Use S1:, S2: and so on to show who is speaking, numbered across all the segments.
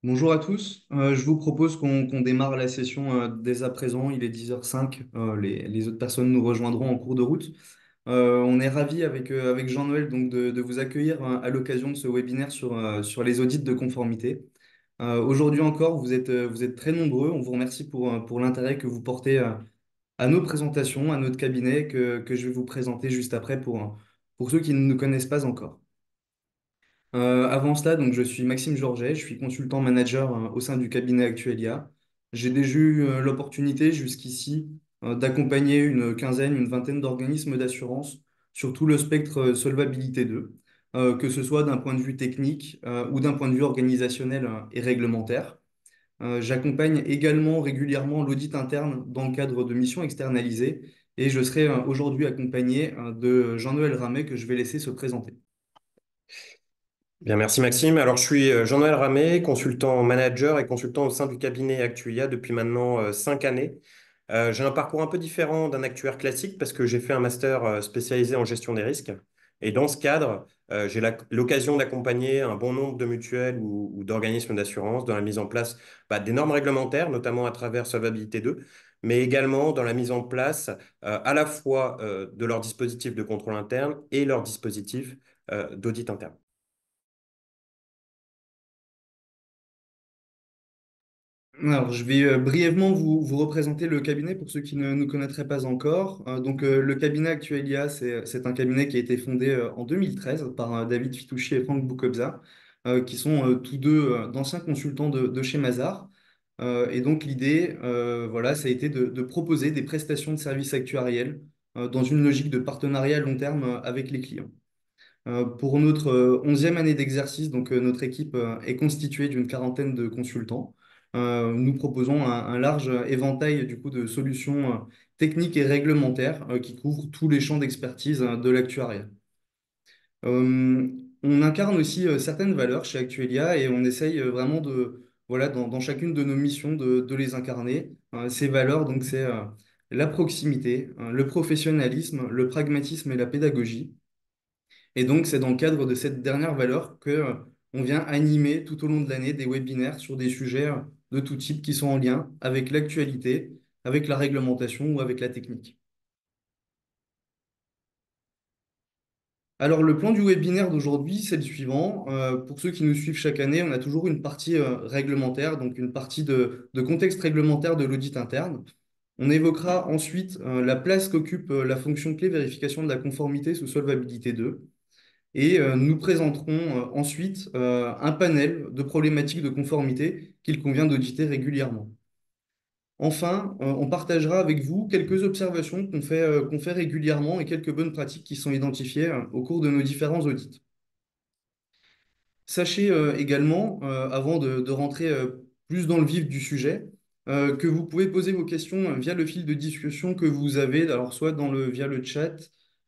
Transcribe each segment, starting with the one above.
S1: Bonjour à tous. Je vous propose qu'on démarre la session dès à présent. Il est 10h05. Les autres personnes nous rejoindront en cours de route. On est ravis avec Jean-Noël donc de vous accueillir à l'occasion de ce webinaire sur les audits de conformité. Aujourd'hui encore, vous êtes très nombreux. On vous remercie pour l'intérêt que vous portez à nos présentations, à notre cabinet que je vais vous présenter juste après pour ceux qui ne nous connaissent pas encore. Avant cela, donc, je suis Maxime Georget, je suis consultant manager au sein du cabinet Actuelia. J'ai déjà eu l'opportunité jusqu'ici d'accompagner une quinzaine, une vingtaine d'organismes d'assurance sur tout le spectre solvabilité 2, que ce soit d'un point de vue technique ou d'un point de vue organisationnel et réglementaire. J'accompagne également régulièrement l'audit interne dans le cadre de missions externalisées et je serai aujourd'hui accompagné de Jean-Noël Ramet que je vais laisser se présenter.
S2: Bien, merci Maxime. Alors, je suis Jean-Noël Ramé, consultant manager et consultant au sein du cabinet Actuia depuis maintenant 5 années. J'ai un parcours un peu différent d'un actuaire classique parce que j'ai fait un master spécialisé en gestion des risques. Et dans ce cadre, j'ai l'occasion d'accompagner un bon nombre de mutuelles ou d'organismes d'assurance dans la mise en place des normes réglementaires, notamment à travers Solvabilité 2, mais également dans la mise en place à la fois de leur dispositif de contrôle interne et leur dispositif d'audit interne.
S1: Alors, je vais brièvement vous représenter le cabinet pour ceux qui ne nous connaîtraient pas encore. Le cabinet Actuelia, c'est un cabinet qui a été fondé en 2013 par David Fitouchi et Franck Boukobza, qui sont tous deux d'anciens consultants de chez Mazars. Et donc, l'idée, voilà, ça a été de proposer des prestations de services actuariels dans une logique de partenariat à long terme avec les clients. Pour notre 11e année d'exercice, notre équipe est constituée d'une quarantaine de consultants. Nous proposons un large éventail du coup, de solutions techniques et réglementaires qui couvrent tous les champs d'expertise de l'actuariat. Euh, on incarne aussi certaines valeurs chez Actuelia et on essaye vraiment voilà, dans chacune de nos missions de les incarner. Ces valeurs, donc, c'est la proximité, le professionnalisme, le pragmatisme et la pédagogie. Et donc, c'est dans le cadre de cette dernière valeur que, on vient animer tout au long de l'année des webinaires sur des sujets de tout type qui sont en lien avec l'actualité, avec la réglementation ou avec la technique. Alors, le plan du webinaire d'aujourd'hui, c'est le suivant. Pour ceux qui nous suivent chaque année, on a toujours une partie réglementaire, donc une partie de contexte réglementaire de l'audit interne. On évoquera ensuite la place qu'occupe la fonction clé vérification de la conformité sous Solvabilité 2. Et nous présenterons ensuite un panel de problématiques de conformité qu'il convient d'auditer régulièrement. Enfin, on partagera avec vous quelques observations qu'on fait régulièrement et quelques bonnes pratiques qui sont identifiées au cours de nos différents audits. Sachez également, avant de rentrer plus dans le vif du sujet, que vous pouvez poser vos questions via le fil de discussion que vous avez, alors soit via le chat,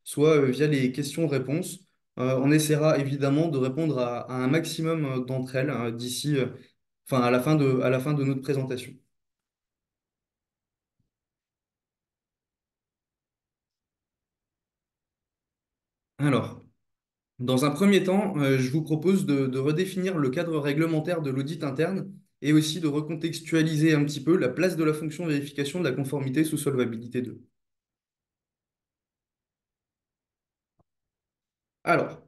S1: soit via les questions-réponses. On essaiera évidemment de répondre à un maximum d'entre elles d'ici, enfin, à la fin de notre présentation. Alors, dans un premier temps, je vous propose de redéfinir le cadre réglementaire de l'audit interne et aussi de recontextualiser un petit peu la place de la fonction vérification de la conformité sous Solvabilité 2. Alors,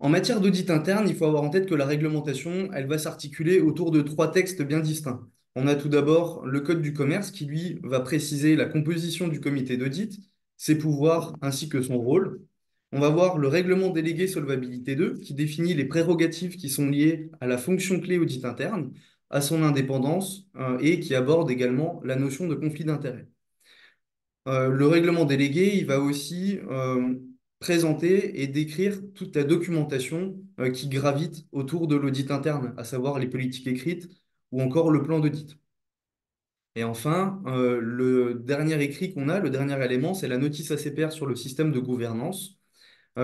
S1: en matière d'audit interne, il faut avoir en tête que la réglementation, elle va s'articuler autour de trois textes bien distincts. On a tout d'abord le Code du commerce qui, lui, va préciser la composition du comité d'audit, ses pouvoirs ainsi que son rôle. On va voir le règlement délégué Solvabilité 2 qui définit les prérogatives qui sont liées à la fonction clé audit interne, à son indépendance et qui aborde également la notion de conflit d'intérêts. Le règlement délégué, il va aussi présenter et décrire toute la documentation qui gravite autour de l'audit interne, à savoir les politiques écrites ou encore le plan d'audit. Et enfin, le dernier écrit qu'on a, le dernier élément, c'est la notice ACPR sur le système de gouvernance,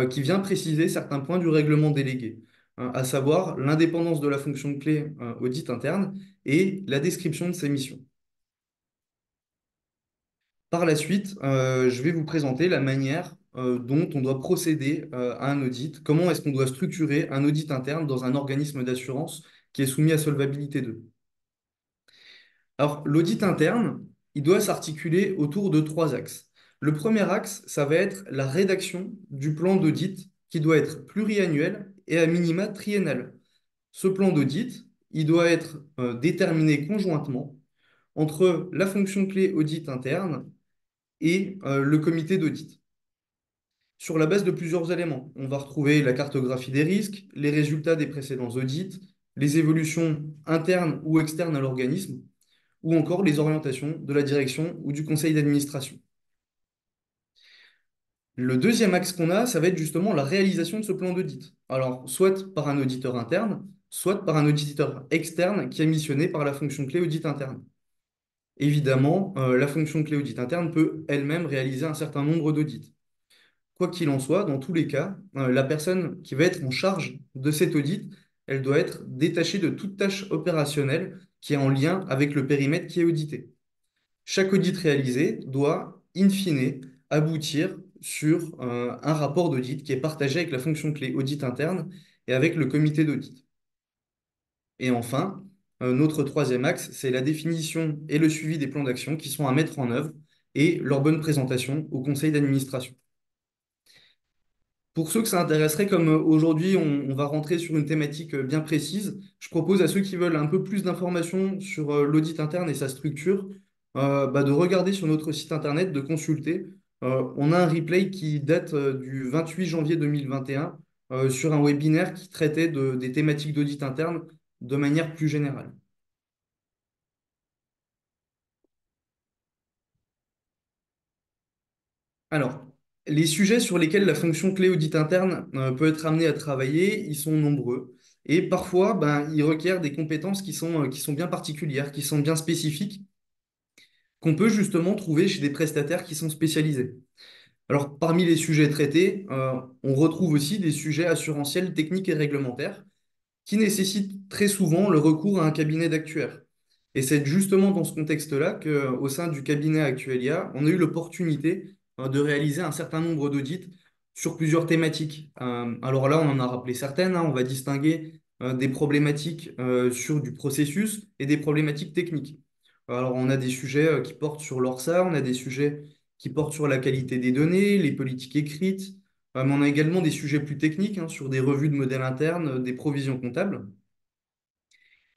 S1: qui vient préciser certains points du règlement délégué, à savoir l'indépendance de la fonction clé audit interne et la description de ses missions. Par la suite, je vais vous présenter la manière dont on doit procéder à un audit, comment est-ce qu'on doit structurer un audit interne dans un organisme d'assurance qui est soumis à Solvabilité 2. Alors, l'audit interne, il doit s'articuler autour de trois axes. Le premier axe, ça va être la rédaction du plan d'audit qui doit être pluriannuel et à minima triennal. Ce plan d'audit, il doit être déterminé conjointement entre la fonction clé audit interne et le comité d'audit. Sur la base de plusieurs éléments, on va retrouver la cartographie des risques, les résultats des précédents audits, les évolutions internes ou externes à l'organisme, ou encore les orientations de la direction ou du conseil d'administration. Le deuxième axe qu'on a, ça va être justement la réalisation de ce plan d'audit. Alors, soit par un auditeur interne, soit par un auditeur externe qui est missionné par la fonction clé audit interne. Évidemment, la fonction clé audit interne peut elle-même réaliser un certain nombre d'audits. Quoi qu'il en soit, dans tous les cas, la personne qui va être en charge de cet audit, elle doit être détachée de toute tâche opérationnelle qui est en lien avec le périmètre qui est audité. Chaque audit réalisé doit, in fine, aboutir sur un rapport d'audit qui est partagé avec la fonction clé audit interne et avec le comité d'audit. Et enfin, notre troisième axe, c'est la définition et le suivi des plans d'action qui sont à mettre en œuvre et leur bonne présentation au conseil d'administration. Pour ceux que ça intéresserait, comme aujourd'hui on va rentrer sur une thématique bien précise, je propose à ceux qui veulent un peu plus d'informations sur l'audit interne et sa structure, de regarder sur notre site internet, de consulter. On a un replay qui date du 28 janvier 2021 sur un webinaire qui traitait des thématiques d'audit interne de manière plus générale. Alors, les sujets sur lesquels la fonction clé audit interne peut être amenée à travailler, ils sont nombreux. Et parfois, ben, ils requièrent des compétences qui sont bien particulières, qui sont bien spécifiques, qu'on peut justement trouver chez des prestataires qui sont spécialisés. Alors, parmi les sujets traités, on retrouve aussi des sujets assurantiels, techniques et réglementaires qui nécessite très souvent le recours à un cabinet d'actuaires. Et c'est justement dans ce contexte-là qu'au sein du cabinet Actuelia, on a eu l'opportunité de réaliser un certain nombre d'audits sur plusieurs thématiques. Alors là, on en a rappelé certaines, hein. On va distinguer des problématiques sur du processus et des problématiques techniques. Alors, on a des sujets qui portent sur l'ORSA, on a des sujets qui portent sur la qualité des données, les politiques écrites, mais on a également des sujets plus techniques hein, sur des revues de modèles internes, des provisions comptables.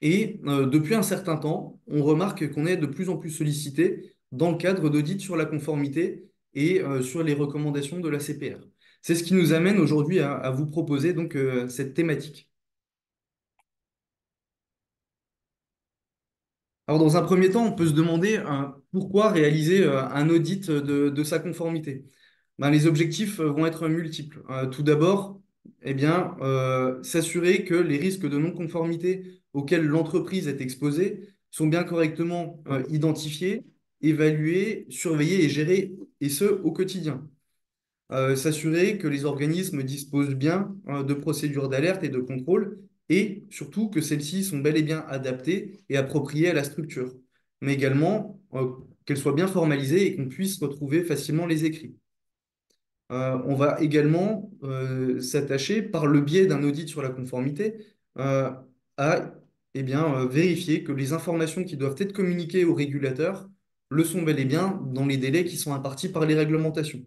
S1: Et depuis un certain temps, on remarque qu'on est de plus en plus sollicité dans le cadre d'audits sur la conformité et sur les recommandations de la CPR. C'est ce qui nous amène aujourd'hui à vous proposer donc cette thématique. Alors, dans un premier temps, on peut se demander pourquoi réaliser un audit de sa conformité. Ben, les objectifs vont être multiples. Tout d'abord, eh bien, s'assurer que les risques de non-conformité auxquels l'entreprise est exposée sont bien correctement identifiés, évalués, surveillés et gérés, et ce, au quotidien. S'assurer que les organismes disposent bien de procédures d'alerte et de contrôle, et surtout que celles-ci sont bel et bien adaptées et appropriées à la structure, mais également qu'elles soient bien formalisées et qu'on puisse retrouver facilement les écrits. On va également s'attacher, par le biais d'un audit sur la conformité, à eh bien, vérifier que les informations qui doivent être communiquées aux régulateurs le sont bel et bien dans les délais qui sont impartis par les réglementations.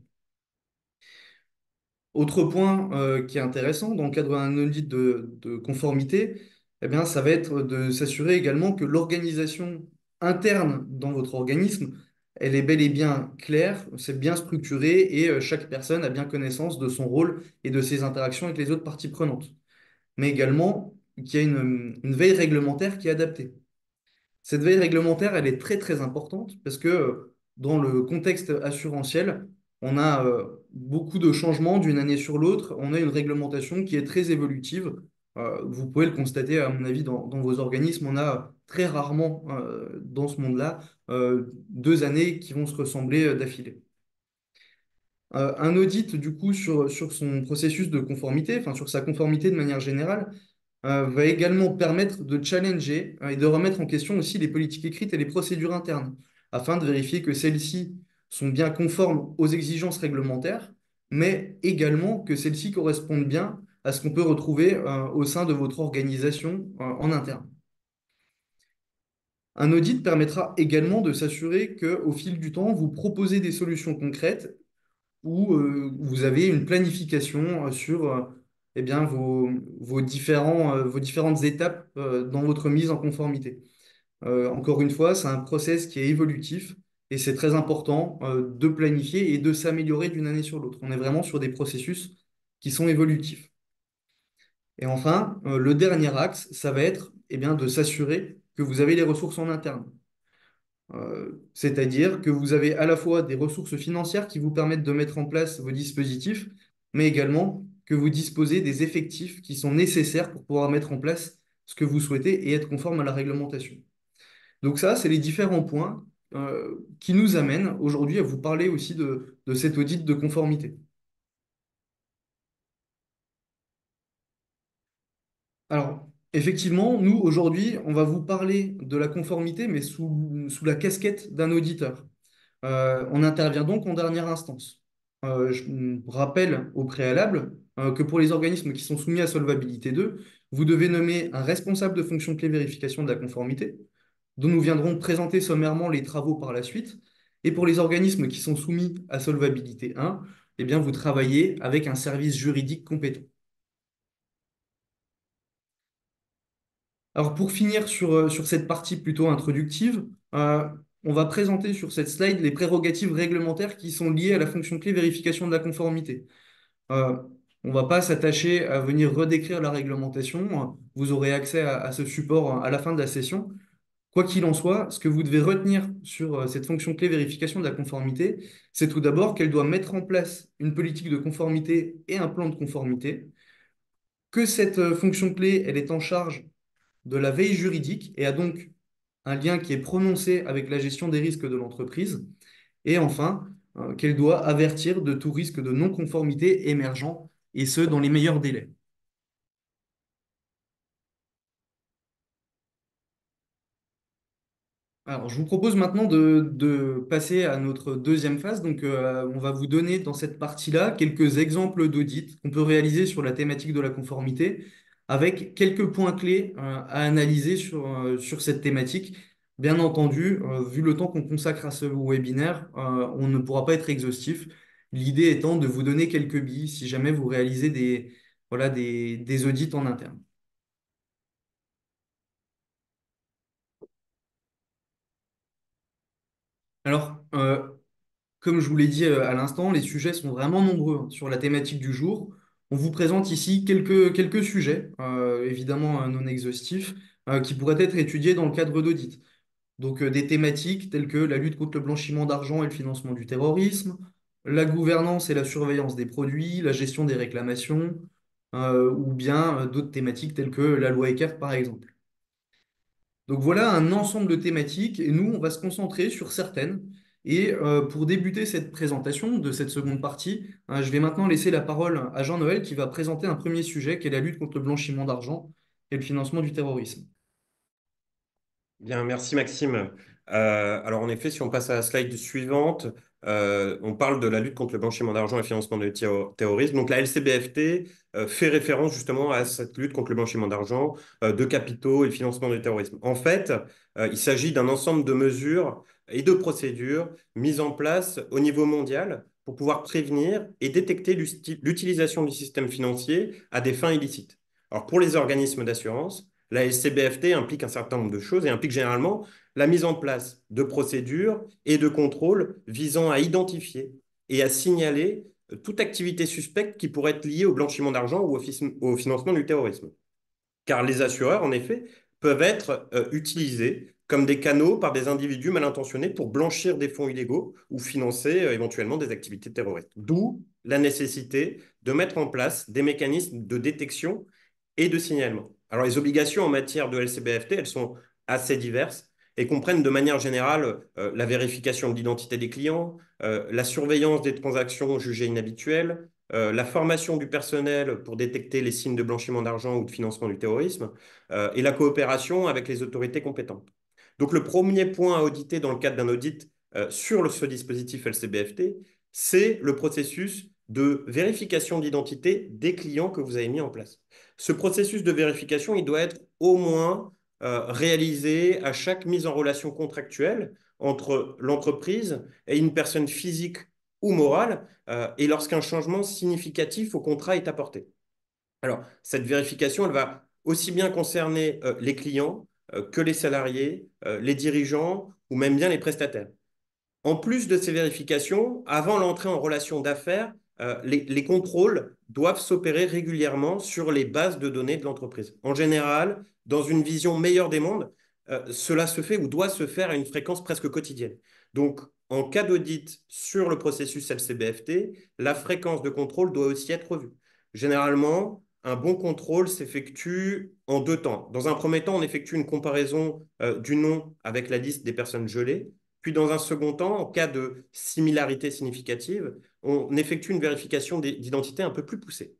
S1: Autre point qui est intéressant dans le cadre d'un audit de conformité, eh bien, ça va être de s'assurer également que l'organisation interne dans votre organisme, elle est bel et bien claire, c'est bien structuré et chaque personne a bien connaissance de son rôle et de ses interactions avec les autres parties prenantes. Mais également qu'il y a une veille réglementaire qui est adaptée. Cette veille réglementaire, elle est très très importante parce que dans le contexte assurantiel, on a beaucoup de changements d'une année sur l'autre. On a une réglementation qui est très évolutive. Vous pouvez le constater, à mon avis, dans vos organismes. On a très rarement dans ce monde-là 2 années qui vont se ressembler d'affilée. Un audit, du coup, sur son processus de conformité, enfin sur sa conformité de manière générale, va également permettre de challenger et de remettre en question aussi les politiques écrites et les procédures internes, afin de vérifier que celles-ci sont bien conformes aux exigences réglementaires, mais également que celles-ci correspondent bien à ce qu'on peut retrouver au sein de votre organisation en interne. Un audit permettra également de s'assurer qu'au fil du temps, vous proposez des solutions concrètes où vous avez une planification sur eh bien, vos différentes étapes dans votre mise en conformité. Encore une fois, c'est un process qui est évolutif et c'est très important de planifier et de s'améliorer d'une année sur l'autre. On est vraiment sur des processus qui sont évolutifs. Et enfin, le dernier axe, ça va être eh bien, de s'assurer que vous avez les ressources en interne. C'est-à-dire que vous avez à la fois des ressources financières qui vous permettent de mettre en place vos dispositifs, mais également que vous disposez des effectifs qui sont nécessaires pour pouvoir mettre en place ce que vous souhaitez et être conforme à la réglementation. Donc ça, c'est les différents points qui nous amènent aujourd'hui à vous parler aussi de cet audit de conformité. Alors, effectivement, nous, aujourd'hui, on va vous parler de la conformité, mais sous la casquette d'un auditeur. On intervient donc en dernière instance. Je rappelle au préalable que pour les organismes qui sont soumis à Solvabilité 2, vous devez nommer un responsable de fonction clé vérification de la conformité, dont nous viendrons présenter sommairement les travaux par la suite. Et pour les organismes qui sont soumis à Solvabilité 1, eh bien, vous travaillez avec un service juridique compétent. Alors pour finir sur cette partie plutôt introductive, on va présenter sur cette slide les prérogatives réglementaires qui sont liées à la fonction clé vérification de la conformité. Euh, on ne va pas s'attacher à venir redécrire la réglementation. Vous aurez accès à ce support à la fin de la session. Quoi qu'il en soit, ce que vous devez retenir sur cette fonction clé vérification de la conformité, c'est tout d'abord qu'elle doit mettre en place une politique de conformité et un plan de conformité, que cette fonction clé, elle est en charge de la veille juridique et a donc un lien qui est prononcé avec la gestion des risques de l'entreprise. Et enfin, qu'elle doit avertir de tout risque de non-conformité émergent, et ce, dans les meilleurs délais. Alors, je vous propose maintenant de passer à notre deuxième phase. Donc, on va vous donner dans cette partie-là quelques exemples d'audits qu'on peut réaliser sur la thématique de la conformité, avec quelques points clés à analyser sur cette thématique. Bien entendu, vu le temps qu'on consacre à ce webinaire, on ne pourra pas être exhaustif. L'idée étant de vous donner quelques billes si jamais vous réalisez voilà, des audits en interne. Alors, comme je vous l'ai dit à l'instant, les sujets sont vraiment nombreux hein, sur la thématique du jour. On vous présente ici quelques sujets, évidemment non exhaustifs, qui pourraient être étudiés dans le cadre d'audit. Donc des thématiques telles que la lutte contre le blanchiment d'argent et le financement du terrorisme, la gouvernance et la surveillance des produits, la gestion des réclamations, ou bien d'autres thématiques telles que la loi Eckert par exemple. Donc voilà un ensemble de thématiques et nous, on va se concentrer sur certaines. Et pour débuter cette présentation de cette seconde partie, je vais maintenant laisser la parole à Jean-Noël qui va présenter un premier sujet qui est la lutte contre le blanchiment d'argent et le financement du terrorisme.
S2: Bien, merci Maxime. Alors en effet, si on passe à la slide suivante, on parle de la lutte contre le blanchiment d'argent et le financement du terrorisme. Donc la LCBFT fait référence justement à cette lutte contre le blanchiment d'argent, de capitaux et le financement du terrorisme. En fait, il s'agit d'un ensemble de mesures et de procédures mises en place au niveau mondial pour pouvoir prévenir et détecter l'utilisation du système financier à des fins illicites. Alors pour les organismes d'assurance, la LCBFT implique un certain nombre de choses et implique généralement la mise en place de procédures et de contrôles visant à identifier et à signaler toute activité suspecte qui pourrait être liée au blanchiment d'argent ou au financement du terrorisme. Car les assureurs, en effet, peuvent être utilisés comme des canaux par des individus mal intentionnés pour blanchir des fonds illégaux ou financer éventuellement des activités terroristes. D'où la nécessité de mettre en place des mécanismes de détection et de signalement. Alors les obligations en matière de LCBFT, elles sont assez diverses et comprennent de manière générale la vérification de l'identité des clients, la surveillance des transactions jugées inhabituelles, la formation du personnel pour détecter les signes de blanchiment d'argent ou de financement du terrorisme, et la coopération avec les autorités compétentes. Donc le premier point à auditer dans le cadre d'un audit sur ce dispositif LCBFT, c'est le processus de vérification d'identité des clients que vous avez mis en place. Ce processus de vérification, il doit être au moins réalisée à chaque mise en relation contractuelle entre l'entreprise et une personne physique ou morale, et lorsqu'un changement significatif au contrat est apporté. Alors, cette vérification, elle va aussi bien concerner les clients que les salariés, les dirigeants ou même bien les prestataires. En plus de ces vérifications, avant l'entrée en relation d'affaires, les contrôles doivent s'opérer régulièrement sur les bases de données de l'entreprise. En général, dans une vision meilleure des mondes, cela se fait ou doit se faire à une fréquence presque quotidienne. Donc, en cas d'audit sur le processus LCBFT, la fréquence de contrôle doit aussi être revue. Généralement, un bon contrôle s'effectue en deux temps. Dans un premier temps, on effectue une comparaison du nom avec la liste des personnes gelées. Puis, dans un second temps, en cas de similarité significative, on effectue une vérification d'identité un peu plus poussée.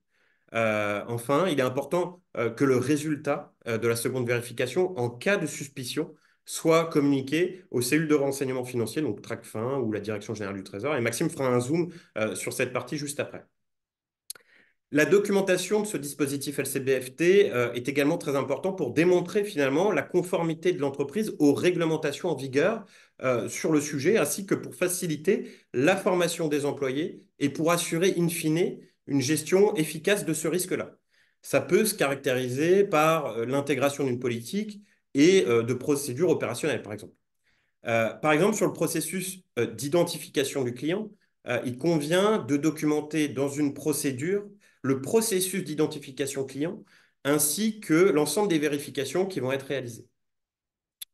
S2: Enfin, il est important que le résultat de la seconde vérification, en cas de suspicion, soit communiqué aux cellules de renseignement financier, donc Tracfin ou la Direction générale du Trésor. Et Maxime fera un zoom sur cette partie juste après. La documentation de ce dispositif LCBFT est également très important pour démontrer finalement la conformité de l'entreprise aux réglementations en vigueur sur le sujet, ainsi que pour faciliter la formation des employés et pour assurer in fine une gestion efficace de ce risque-là. Ça peut se caractériser par l'intégration d'une politique et de procédures opérationnelles, par exemple. Par exemple, sur le processus d'identification du client, il convient de documenter dans une procédure le processus d'identification client ainsi que l'ensemble des vérifications qui vont être réalisées.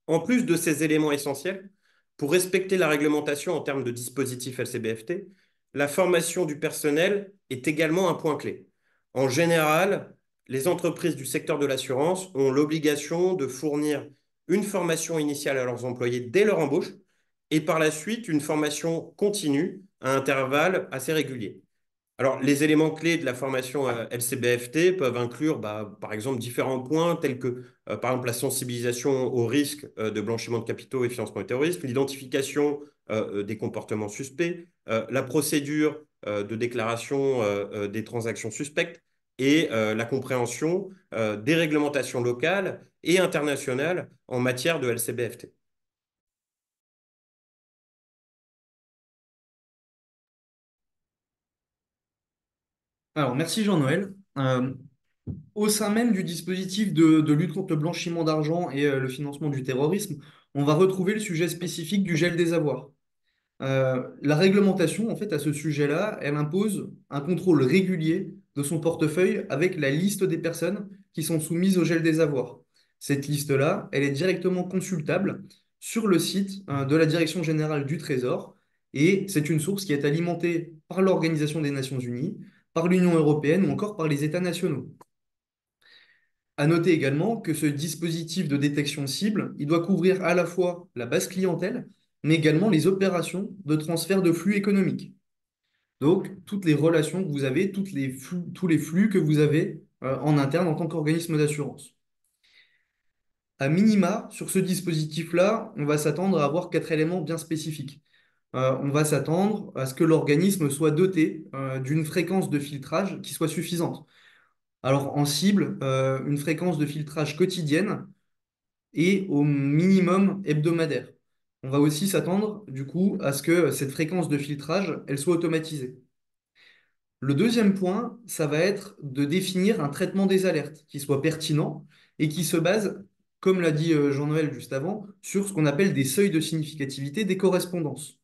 S2: En plus de ces éléments essentiels, pour respecter la réglementation en termes de dispositif LCBFT, la formation du personnel est également un point clé. En général, les entreprises du secteur de l'assurance ont l'obligation de fournir une formation initiale à leurs employés dès leur embauche et par la suite une formation continue à intervalles assez réguliers. Alors, les éléments clés de la formation LCBFT peuvent inclure, par exemple, différents points tels que, par exemple, la sensibilisation au risque de blanchiment de capitaux et financement du terrorisme, l'identification des comportements suspects, la procédure de déclaration des transactions suspectes et la compréhension des réglementations locales et internationales en matière de LCBFT.
S1: Alors, merci Jean-Noël. Au sein même du dispositif de lutte contre le blanchiment d'argent et le financement du terrorisme, on va retrouver le sujet spécifique du gel des avoirs. La réglementation, en fait, à ce sujet-là, elle impose un contrôle régulier de son portefeuille avec la liste des personnes qui sont soumises au gel des avoirs. Cette liste-là, elle est directement consultable sur le site de la Direction générale du Trésor et c'est une source qui est alimentée par l'Organisation des Nations Unies, par l'Union européenne ou encore par les États nationaux. À noter également que ce dispositif de détection cible, il doit couvrir à la fois la base clientèle, mais également les opérations de transfert de flux économiques. Donc, toutes les relations que vous avez, tous les flux que vous avez en interne en tant qu'organisme d'assurance. À minima, sur ce dispositif-là, on va s'attendre à avoir quatre éléments bien spécifiques. On va s'attendre à ce que l'organisme soit doté d'une fréquence de filtrage qui soit suffisante. Alors, en cible, une fréquence de filtrage quotidienne et au minimum hebdomadaire. On va aussi s'attendre, du coup, à ce que cette fréquence de filtrage, elle soit automatisée. Le deuxième point, ça va être de définir un traitement des alertes qui soit pertinent et qui se base, comme l'a dit Jean-Noël juste avant, sur ce qu'on appelle des seuils de significativité des correspondances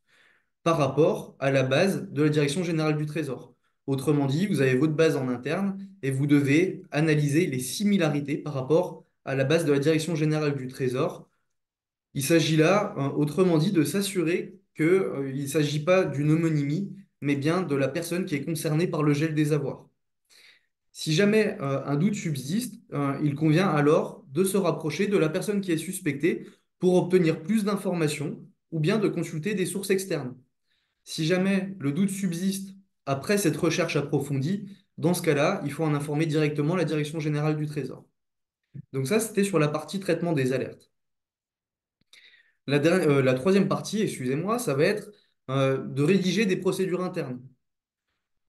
S1: par rapport à la base de la Direction générale du Trésor. Autrement dit, vous avez votre base en interne et vous devez analyser les similarités par rapport à la base de la Direction générale du Trésor. Il s'agit là, autrement dit, de s'assurer qu'il ne s'agit pas d'une homonymie, mais bien de la personne qui est concernée par le gel des avoirs. Si jamais un doute subsiste, il convient alors de se rapprocher de la personne qui est suspectée pour obtenir plus d'informations ou bien de consulter des sources externes. Si jamais le doute subsiste après cette recherche approfondie, dans ce cas-là, il faut en informer directement la Direction générale du Trésor. Donc ça, c'était sur la partie traitement des alertes. La troisième partie, excusez-moi, ça va être de rédiger des procédures internes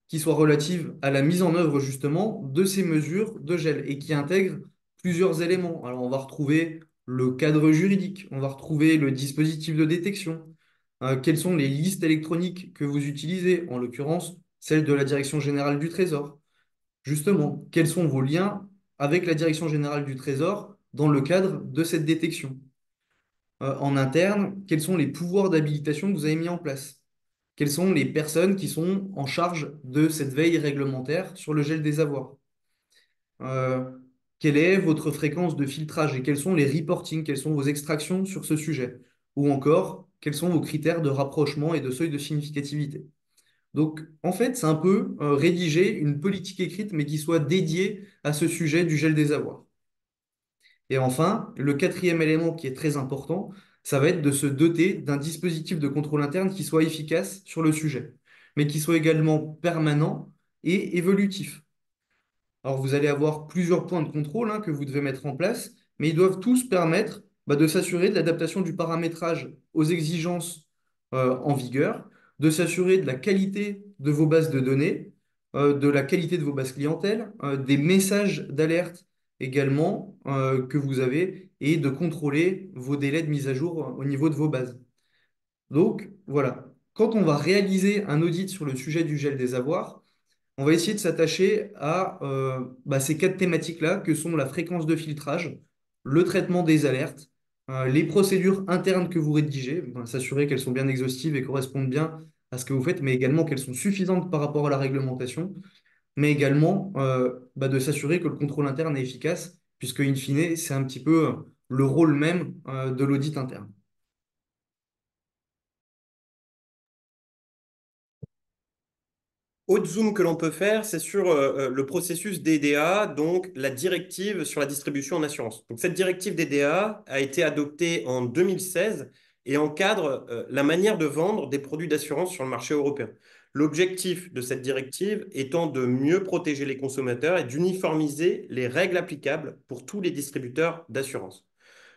S1: qui soient relatives à la mise en œuvre justement de ces mesures de gel et qui intègrent plusieurs éléments. Alors on va retrouver le cadre juridique, on va retrouver le dispositif de détection, quelles sont les listes électroniques que vous utilisez, en l'occurrence celle de la Direction générale du Trésor. Justement, quels sont vos liens avec la Direction générale du Trésor dans le cadre de cette détection? En interne, quels sont les pouvoirs d'habilitation que vous avez mis en place? Quelles sont les personnes qui sont en charge de cette veille réglementaire sur le gel des avoirs? Euh, Quelle est votre fréquence de filtrage et quels sont les reportings, quelles sont vos extractions sur ce sujet? Ou encore, quels sont vos critères de rapprochement et de seuil de significativité? Donc, en fait, c'est un peu rédiger une politique écrite, mais qui soit dédiée à ce sujet du gel des avoirs. Et enfin, le quatrième élément qui est très important, ça va être de se doter d'un dispositif de contrôle interne qui soit efficace sur le sujet, mais qui soit également permanent et évolutif. Alors, vous allez avoir plusieurs points de contrôle que vous devez mettre en place, mais ils doivent tous permettre de s'assurer de l'adaptation du paramétrage aux exigences en vigueur, de s'assurer de la qualité de vos bases de données, de la qualité de vos bases clientèle, des messages d'alerte également que vous avez, et de contrôler vos délais de mise à jour au niveau de vos bases. Donc, voilà. Quand on va réaliser un audit sur le sujet du gel des avoirs, on va essayer de s'attacher à ces quatre thématiques-là, que sont la fréquence de filtrage, le traitement des alertes, les procédures internes que vous rédigez, s'assurer qu'elles sont bien exhaustives et correspondent bien à ce que vous faites, mais également qu'elles sont suffisantes par rapport à la réglementation, mais également de s'assurer que le contrôle interne est efficace, puisque, in fine, c'est un petit peu le rôle même de l'audit interne.
S2: Autre zoom que l'on peut faire, c'est sur le processus DDA, donc la directive sur la distribution en assurance. Donc, cette directive DDA a été adoptée en 2016 et encadre la manière de vendre des produits d'assurance sur le marché européen. L'objectif de cette directive étant de mieux protéger les consommateurs et d'uniformiser les règles applicables pour tous les distributeurs d'assurance.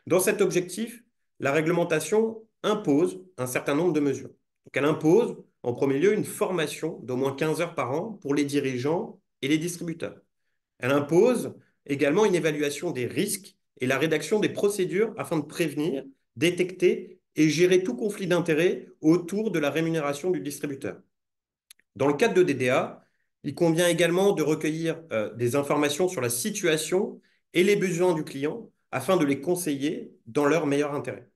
S2: Dans cet objectif, la réglementation impose un certain nombre de mesures. Donc, elle impose, en premier lieu, une formation d'au moins 15 heures par an pour les dirigeants et les distributeurs. Elle impose également une évaluation des risques et la rédaction des procédures afin de prévenir, détecter et gérer tout conflit d'intérêts autour de la rémunération du distributeur. Dans le cadre de DDA, il convient également de recueillir des informations sur la situation et les besoins du client afin de les conseiller dans leur meilleur intérêt.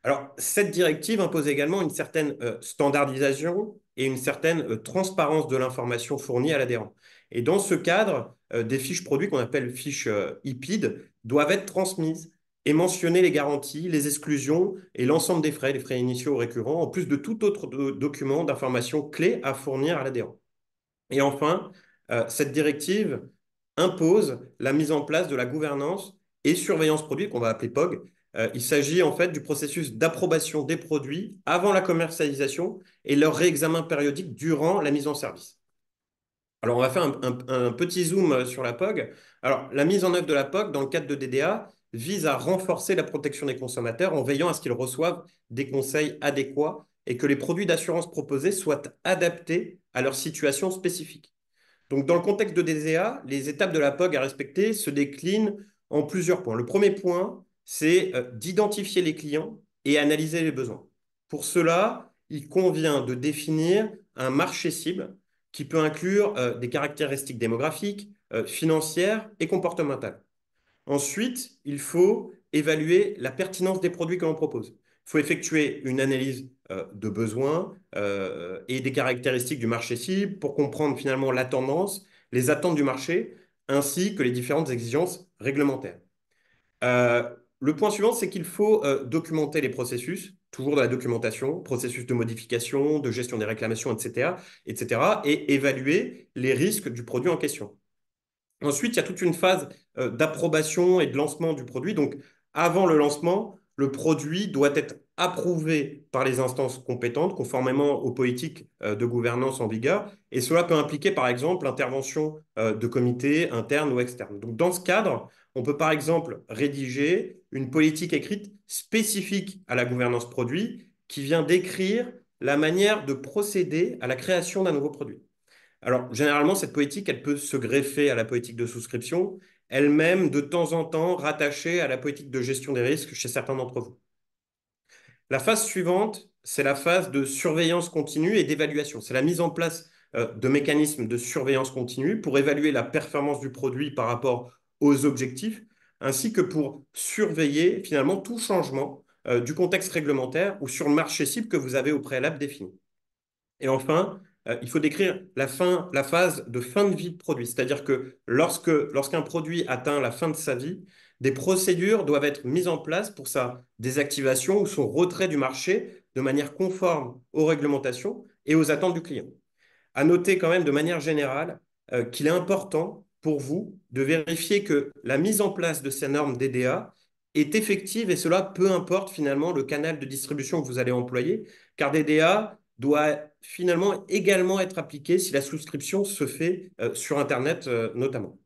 S2: Alors, cette directive impose également une certaine standardisation et une certaine transparence de l'information fournie à l'adhérent. Et dans ce cadre, des fiches produits qu'on appelle fiches IPID doivent être transmises et mentionner les garanties, les exclusions et l'ensemble des frais, les frais initiaux ou récurrents, en plus de tout autre document d'information clé à fournir à l'adhérent. Et enfin, cette directive impose la mise en place de la gouvernance et surveillance produit qu'on va appeler POG. Il s'agit en fait du processus d'approbation des produits avant la commercialisation et leur réexamen périodique durant la mise en service. Alors, on va faire un petit zoom sur la POG. Alors, la mise en œuvre de la POG dans le cadre de DDA vise à renforcer la protection des consommateurs en veillant à ce qu'ils reçoivent des conseils adéquats et que les produits d'assurance proposés soient adaptés à leur situation spécifique. Donc, dans le contexte de DDA, les étapes de la POG à respecter se déclinent en plusieurs points. Le premier point, c'est d'identifier les clients et analyser les besoins. Pour cela, il convient de définir un marché cible qui peut inclure des caractéristiques démographiques, financières et comportementales. Ensuite, il faut évaluer la pertinence des produits que l'on propose. Il faut effectuer une analyse de besoins et des caractéristiques du marché cible pour comprendre finalement la tendance, les attentes du marché, ainsi que les différentes exigences réglementaires. Euh, le point suivant, c'est qu'il faut documenter les processus, toujours de la documentation, processus de modification, de gestion des réclamations, etc., etc., et évaluer les risques du produit en question. Ensuite, il y a toute une phase d'approbation et de lancement du produit. Donc, avant le lancement, le produit doit être approuvé par les instances compétentes, conformément aux politiques de gouvernance en vigueur. Et cela peut impliquer, par exemple, l'intervention de comités internes ou externes. Donc, dans ce cadre, on peut, par exemple, rédiger une politique écrite spécifique à la gouvernance produit qui vient décrire la manière de procéder à la création d'un nouveau produit. Alors, généralement, cette politique, elle peut se greffer à la politique de souscription. elle-même de temps en temps rattachée à la politique de gestion des risques chez certains d'entre vous. La phase suivante, c'est la phase de surveillance continue et d'évaluation. C'est la mise en place de mécanismes de surveillance continue pour évaluer la performance du produit par rapport aux objectifs, ainsi que pour surveiller finalement tout changement du contexte réglementaire ou sur le marché cible que vous avez au préalable défini. Et enfin, il faut décrire la phase de fin de vie de produit. C'est-à-dire que lorsqu'un produit atteint la fin de sa vie, des procédures doivent être mises en place pour sa désactivation ou son retrait du marché de manière conforme aux réglementations et aux attentes du client. À noter quand même de manière générale qu'il est important pour vous de vérifier que la mise en place de ces normes DDA est effective et cela peu importe finalement le canal de distribution que vous allez employer, car DDA doit finalement également être appliqué si la souscription se fait sur Internet notamment.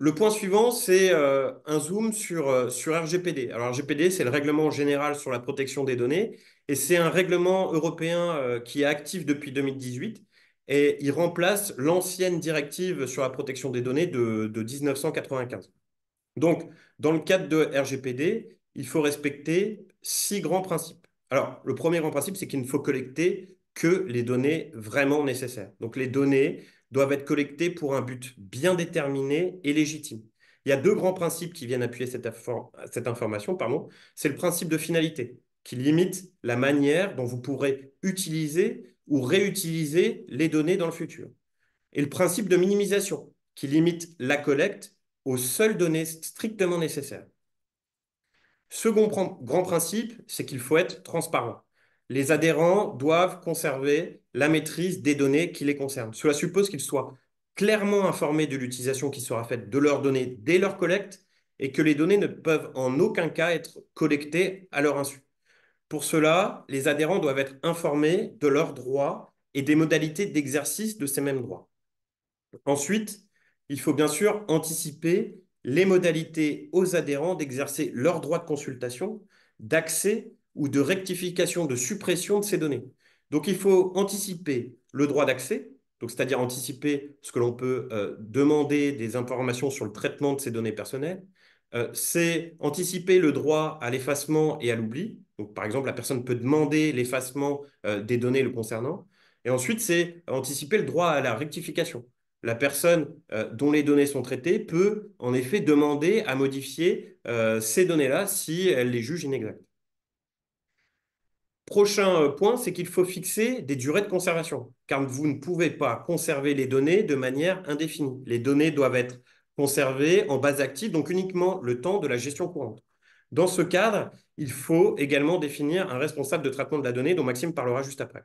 S2: Le point suivant, c'est un zoom sur RGPD. Alors, RGPD, c'est le règlement général sur la protection des données et c'est un règlement européen qui est actif depuis 2018 et il remplace l'ancienne directive sur la protection des données de 1995. Donc, dans le cadre de RGPD, il faut respecter 6 grands principes. Alors, le premier grand principe, c'est qu'il ne faut collecter que les données vraiment nécessaires. Donc, les données doivent être collectées pour un but bien déterminé et légitime. Il y a 2 grands principes qui viennent appuyer cette information, pardon. C'est le principe de finalité, qui limite la manière dont vous pourrez utiliser ou réutiliser les données dans le futur. Et le principe de minimisation, qui limite la collecte aux seules données strictement nécessaires. Second grand principe, c'est qu'il faut être transparent. Les adhérents doivent conserver la maîtrise des données qui les concernent. Cela suppose qu'ils soient clairement informés de l'utilisation qui sera faite de leurs données dès leur collecte et que les données ne peuvent en aucun cas être collectées à leur insu. Pour cela, les adhérents doivent être informés de leurs droits et des modalités d'exercice de ces mêmes droits. Ensuite, il faut bien sûr anticiper les modalités aux adhérents d'exercer leur droit de consultation, d'accès ou de rectification, de suppression de ces données. Donc, il faut anticiper le droit d'accès, donc c'est-à-dire anticiper ce que l'on peut demander des informations sur le traitement de ces données personnelles. C'est anticiper le droit à l'effacement et à l'oubli. Donc, par exemple, la personne peut demander l'effacement des données le concernant. Et ensuite, c'est anticiper le droit à la rectification. La personne dont les données sont traitées peut en effet demander à modifier ces données-là si elle les juge inexactes. Prochain point, c'est qu'il faut fixer des durées de conservation, car vous ne pouvez pas conserver les données de manière indéfinie. Les données doivent être conservées en base active, donc uniquement le temps de la gestion courante. Dans ce cadre, il faut également définir un responsable de traitement de la donnée, dont Maxime parlera juste après.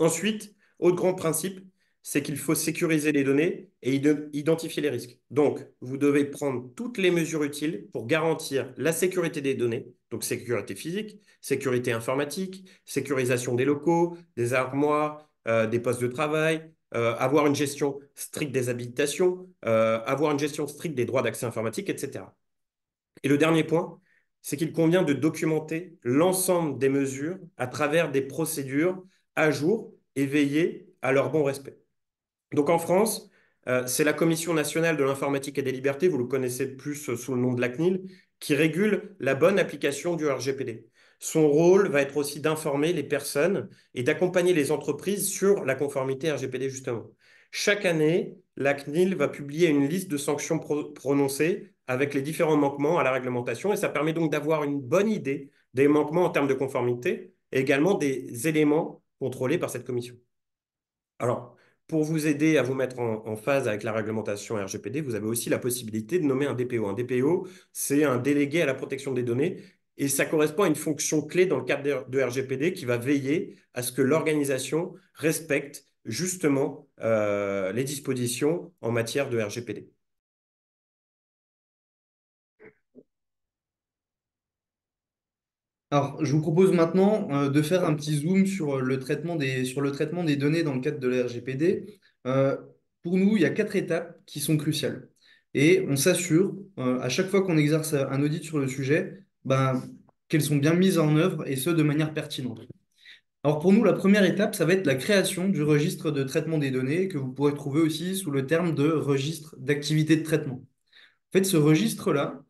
S2: Ensuite, autre grand principe, c'est qu'il faut sécuriser les données et identifier les risques. Donc, vous devez prendre toutes les mesures utiles pour garantir la sécurité des données, donc sécurité physique, sécurité informatique, sécurisation des locaux, des armoires, des postes de travail, avoir une gestion stricte des habitations, avoir une gestion stricte des droits d'accès informatique, etc. Et le dernier point, c'est qu'il convient de documenter l'ensemble des mesures à travers des procédures à jour et veiller à leur bon respect. Donc en France, c'est la Commission nationale de l'informatique et des libertés, vous le connaissez plus sous le nom de la CNIL, qui régule la bonne application du RGPD. Son rôle va être aussi d'informer les personnes et d'accompagner les entreprises sur la conformité RGPD, justement. Chaque année, la CNIL va publier une liste de sanctions prononcées avec les différents manquements à la réglementation et ça permet donc d'avoir une bonne idée des manquements en termes de conformité et également des éléments contrôlés par cette commission. Alors, pour vous aider à vous mettre en phase avec la réglementation RGPD, vous avez aussi la possibilité de nommer un DPO. Un DPO, c'est un délégué à la protection des données et ça correspond à une fonction clé dans le cadre de RGPD qui va veiller à ce que l'organisation respecte justement les dispositions en matière de RGPD.
S1: Alors, je vous propose maintenant de faire un petit zoom sur sur le traitement des données dans le cadre de la RGPD. Pour nous, il y a 4 étapes qui sont cruciales. Et on s'assure, à chaque fois qu'on exerce un audit sur le sujet, ben, qu'elles sont bien mises en œuvre et ce, de manière pertinente. Alors pour nous, la première étape, ça va être la création du registre de traitement des données que vous pourrez trouver aussi sous le terme de registre d'activité de traitement. En fait, ce registre-là,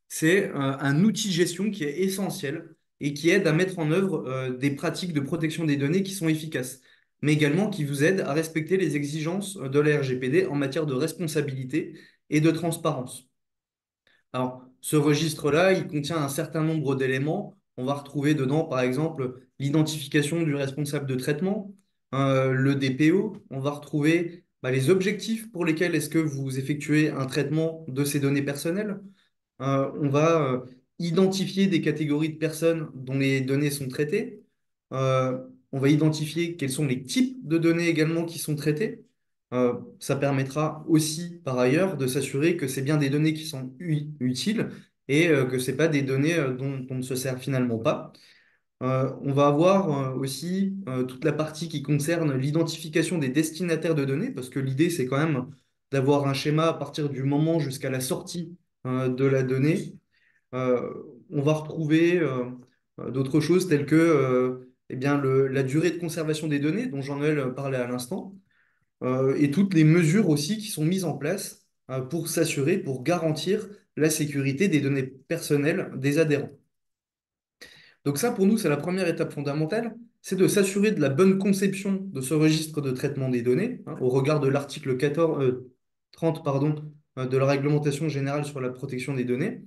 S1: c'est un outil de gestion qui est essentiel et qui aide à mettre en œuvre des pratiques de protection des données qui sont efficaces, mais également qui vous aide à respecter les exigences de la RGPD en matière de responsabilité et de transparence. Alors, ce registre-là, il contient un certain nombre d'éléments. On va retrouver dedans, par exemple, l'identification du responsable de traitement, le DPO. On va retrouver les objectifs pour lesquels est-ce que vous effectuez un traitement de ces données personnelles. On va identifier des catégories de personnes dont les données sont traitées. On va identifier quels sont les types de données également qui sont traitées. Ça permettra aussi, par ailleurs, de s'assurer que c'est bien des données qui sont utiles et que ce n'est pas des données dont on ne se sert finalement pas. On va avoir aussi toute la partie qui concerne l'identification des destinataires de données, parce que l'idée, c'est quand même d'avoir un schéma à partir du moment jusqu'à la sortie de la donnée. Euh, on va retrouver d'autres choses telles que eh bien, la durée de conservation des données, dont Jean-Noël parlait à l'instant, et toutes les mesures aussi qui sont mises en place pour s'assurer, pour garantir la sécurité des données personnelles des adhérents. Donc ça, pour nous, c'est la première étape fondamentale, c'est de s'assurer de la bonne conception de ce registre de traitement des données, au regard de l'article 14, 30 pardon, de la réglementation générale sur la protection des données.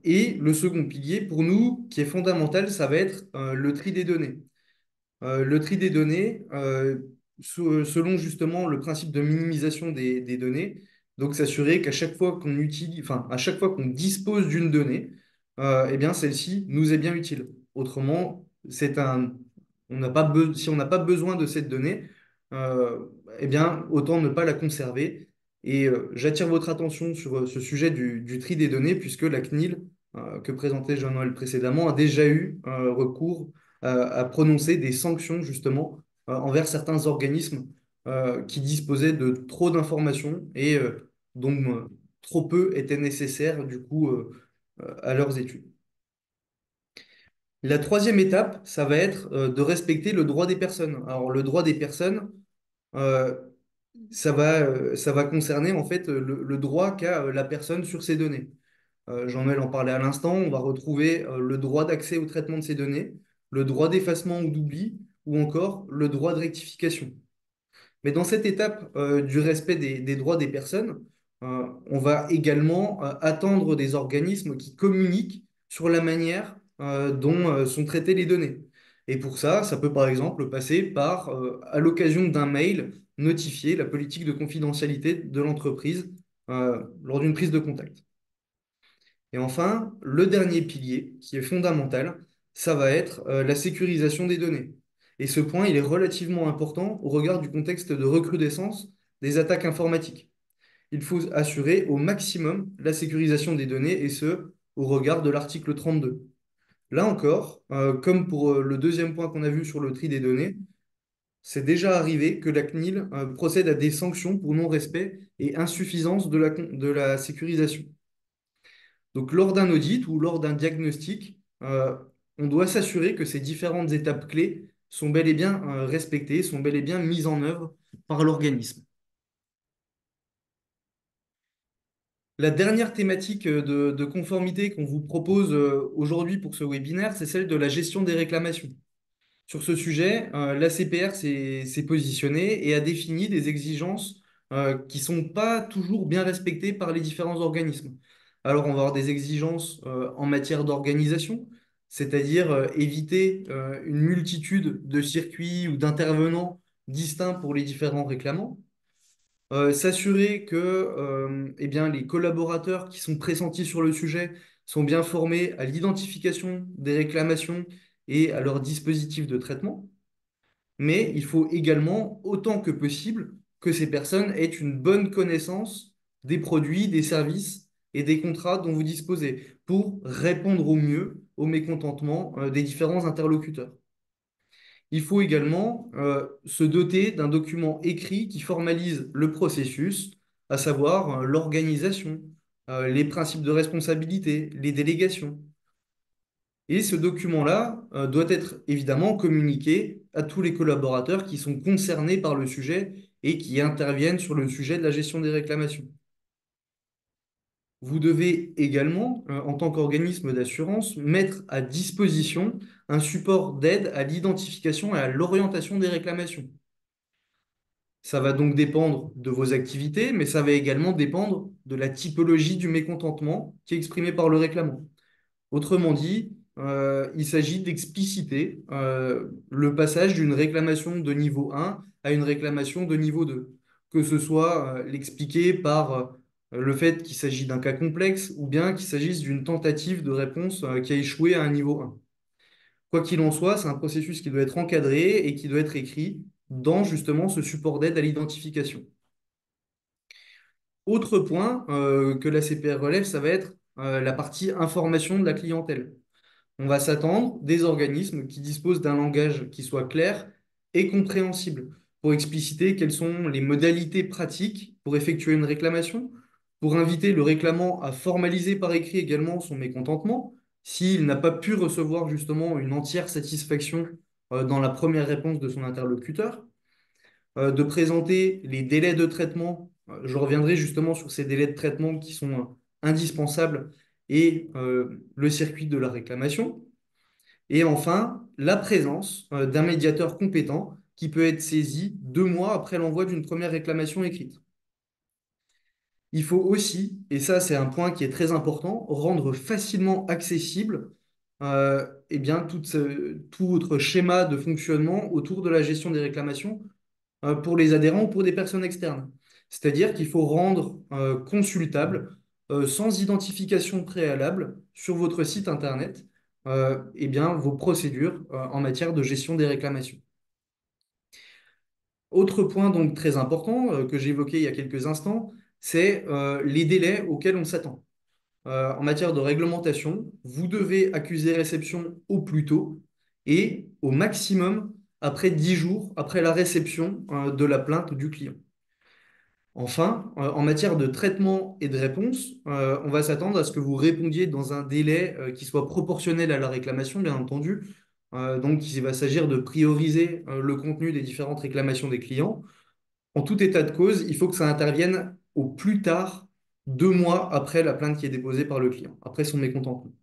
S1: Et le second pilier, pour nous, qui est fondamental, ça va être le tri des données. Le tri des données, selon justement le principe de minimisation des données, donc s'assurer qu'à chaque fois qu'on utilise, enfin, à chaque fois qu'on dispose d'une donnée, eh bien, celle-ci nous est bien utile. Autrement, si on n'a pas besoin de cette donnée, euh, eh bien, autant ne pas la conserver. Et j'attire votre attention sur ce sujet du tri des données, puisque la CNIL, que présentait Jean-Noël précédemment, a déjà eu recours à prononcer des sanctions justement envers certains organismes qui disposaient de trop d'informations et dont trop peu étaient nécessaires du coup à leurs études. La troisième étape, ça va être de respecter le droit des personnes. Alors le droit des personnes, euh, ça va concerner en fait le droit qu'a la personne sur ses données. Jean-Noël en parlait à l'instant, on va retrouver le droit d'accès au traitement de ces données, le droit d'effacement ou d'oubli, ou encore le droit de rectification. Mais dans cette étape du respect des droits des personnes, on va également attendre des organismes qui communiquent sur la manière dont sont traitées les données. Et pour ça, ça peut par exemple passer par, à l'occasion d'un mail, notifier la politique de confidentialité de l'entreprise lors d'une prise de contact. Et enfin, le dernier pilier, qui est fondamental, ça va être la sécurisation des données. Et ce point, il est relativement important au regard du contexte de recrudescence des attaques informatiques. Il faut assurer au maximum la sécurisation des données, et ce, au regard de l'article 32. Là encore, comme pour le deuxième point qu'on a vu sur le tri des données, c'est déjà arrivé que la CNIL procède à des sanctions pour non-respect et insuffisance de la sécurisation. Donc, lors d'un audit ou lors d'un diagnostic, on doit s'assurer que ces différentes étapes clés sont bel et bien respectées, sont bel et bien mises en œuvre par l'organisme. La dernière thématique de conformité qu'on vous propose aujourd'hui pour ce webinaire, c'est celle de la gestion des réclamations. Sur ce sujet, l'ACPR s'est positionné et a défini des exigences qui ne sont pas toujours bien respectées par les différents organismes. Alors, on va avoir des exigences en matière d'organisation, c'est-à-dire éviter une multitude de circuits ou d'intervenants distincts pour les différents réclamants. S'assurer que eh bien, les collaborateurs qui sont pressentis sur le sujet sont bien formés à l'identification des réclamations et à leur dispositif de traitement. Mais il faut également, autant que possible, que ces personnes aient une bonne connaissance des produits, des services et des contrats dont vous disposez pour répondre au mieux au mécontentement des différents interlocuteurs. Il faut également se doter d'un document écrit qui formalise le processus, à savoir l'organisation, les principes de responsabilité, les délégations. Et ce document-là doit être évidemment communiqué à tous les collaborateurs qui sont concernés par le sujet et qui interviennent sur le sujet de la gestion des réclamations. Vous devez également, en tant qu'organisme d'assurance, mettre à disposition un support d'aide à l'identification et à l'orientation des réclamations. Ça va donc dépendre de vos activités, mais ça va également dépendre de la typologie du mécontentement qui est exprimé par le réclamant. Autrement dit, il s'agit d'expliciter le passage d'une réclamation de niveau 1 à une réclamation de niveau 2. Que ce soit l'expliquer par le fait qu'il s'agit d'un cas complexe ou bien qu'il s'agisse d'une tentative de réponse qui a échoué à un niveau 1. Quoi qu'il en soit, c'est un processus qui doit être encadré et qui doit être écrit dans justement ce support d'aide à l'identification. Autre point que la CPR relève, ça va être la partie information de la clientèle. On va s'attendre des organismes qui disposent d'un langage qui soit clair et compréhensible pour expliciter quelles sont les modalités pratiques pour effectuer une réclamation, pour inviter le réclamant à formaliser par écrit également son mécontentement s'il n'a pas pu recevoir justement une entière satisfaction dans la première réponse de son interlocuteur, de présenter les délais de traitement. Je reviendrai justement sur ces délais de traitement qui sont indispensables et le circuit de la réclamation. Et enfin, la présence d'un médiateur compétent qui peut être saisi 2 mois après l'envoi d'une première réclamation écrite. Il faut aussi, et ça c'est un point qui est très important, rendre facilement accessible eh bien, tout votre schéma de fonctionnement autour de la gestion des réclamations pour les adhérents ou pour des personnes externes. C'est-à-dire qu'il faut rendre consultable, sans identification préalable, sur votre site Internet, eh bien, vos procédures en matière de gestion des réclamations. Autre point donc très important que j'ai évoqué il y a quelques instants, c'est les délais auxquels on s'attend. En matière de réglementation, vous devez accuser réception au plus tôt et au maximum après 10 jours après la réception de la plainte du client. Enfin, en matière de traitement et de réponse, on va s'attendre à ce que vous répondiez dans un délai qui soit proportionnel à la réclamation, bien entendu. Donc, il va s'agir de prioriser le contenu des différentes réclamations des clients. En tout état de cause, il faut que ça intervienne au plus tard 2 mois après la plainte qui est déposée par le client, après son mécontentement.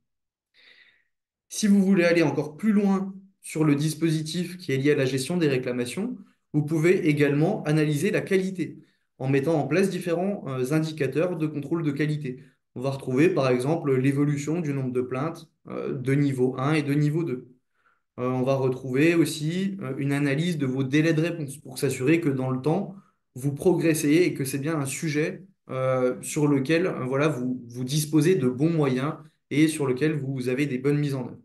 S1: Si vous voulez aller encore plus loin sur le dispositif qui est lié à la gestion des réclamations, vous pouvez également analyser la qualité en mettant en place différents indicateurs de contrôle de qualité. On va retrouver par exemple l'évolution du nombre de plaintes de niveau 1 et de niveau 2. On va retrouver aussi une analyse de vos délais de réponse pour s'assurer que dans le temps, vous progressez et que c'est bien un sujet sur lequel voilà, vous disposez de bons moyens et sur lequel vous avez des bonnes mises en œuvre.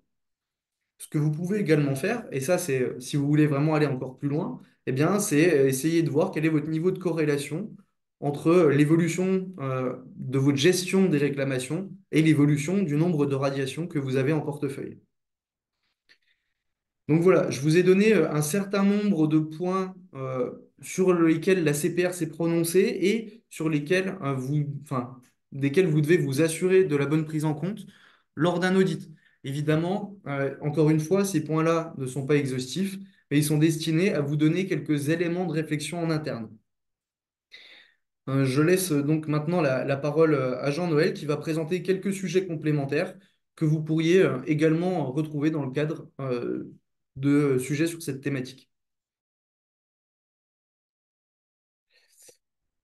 S1: Ce que vous pouvez également faire, et ça c'est si vous voulez vraiment aller encore plus loin, eh bien, c'est essayer de voir quel est votre niveau de corrélation entre l'évolution de votre gestion des réclamations et l'évolution du nombre de radiations que vous avez en portefeuille. Donc voilà, je vous ai donné un certain nombre de points sur lesquels la CPR s'est prononcée et sur lesquels enfin, desquels vous devez vous assurer de la bonne prise en compte lors d'un audit. Évidemment, encore une fois, ces points-là ne sont pas exhaustifs, mais ils sont destinés à vous donner quelques éléments de réflexion en interne. Je laisse donc maintenant la parole à Jean-Noël qui va présenter quelques sujets complémentaires que vous pourriez également retrouver dans le cadre de sujets sur cette thématique.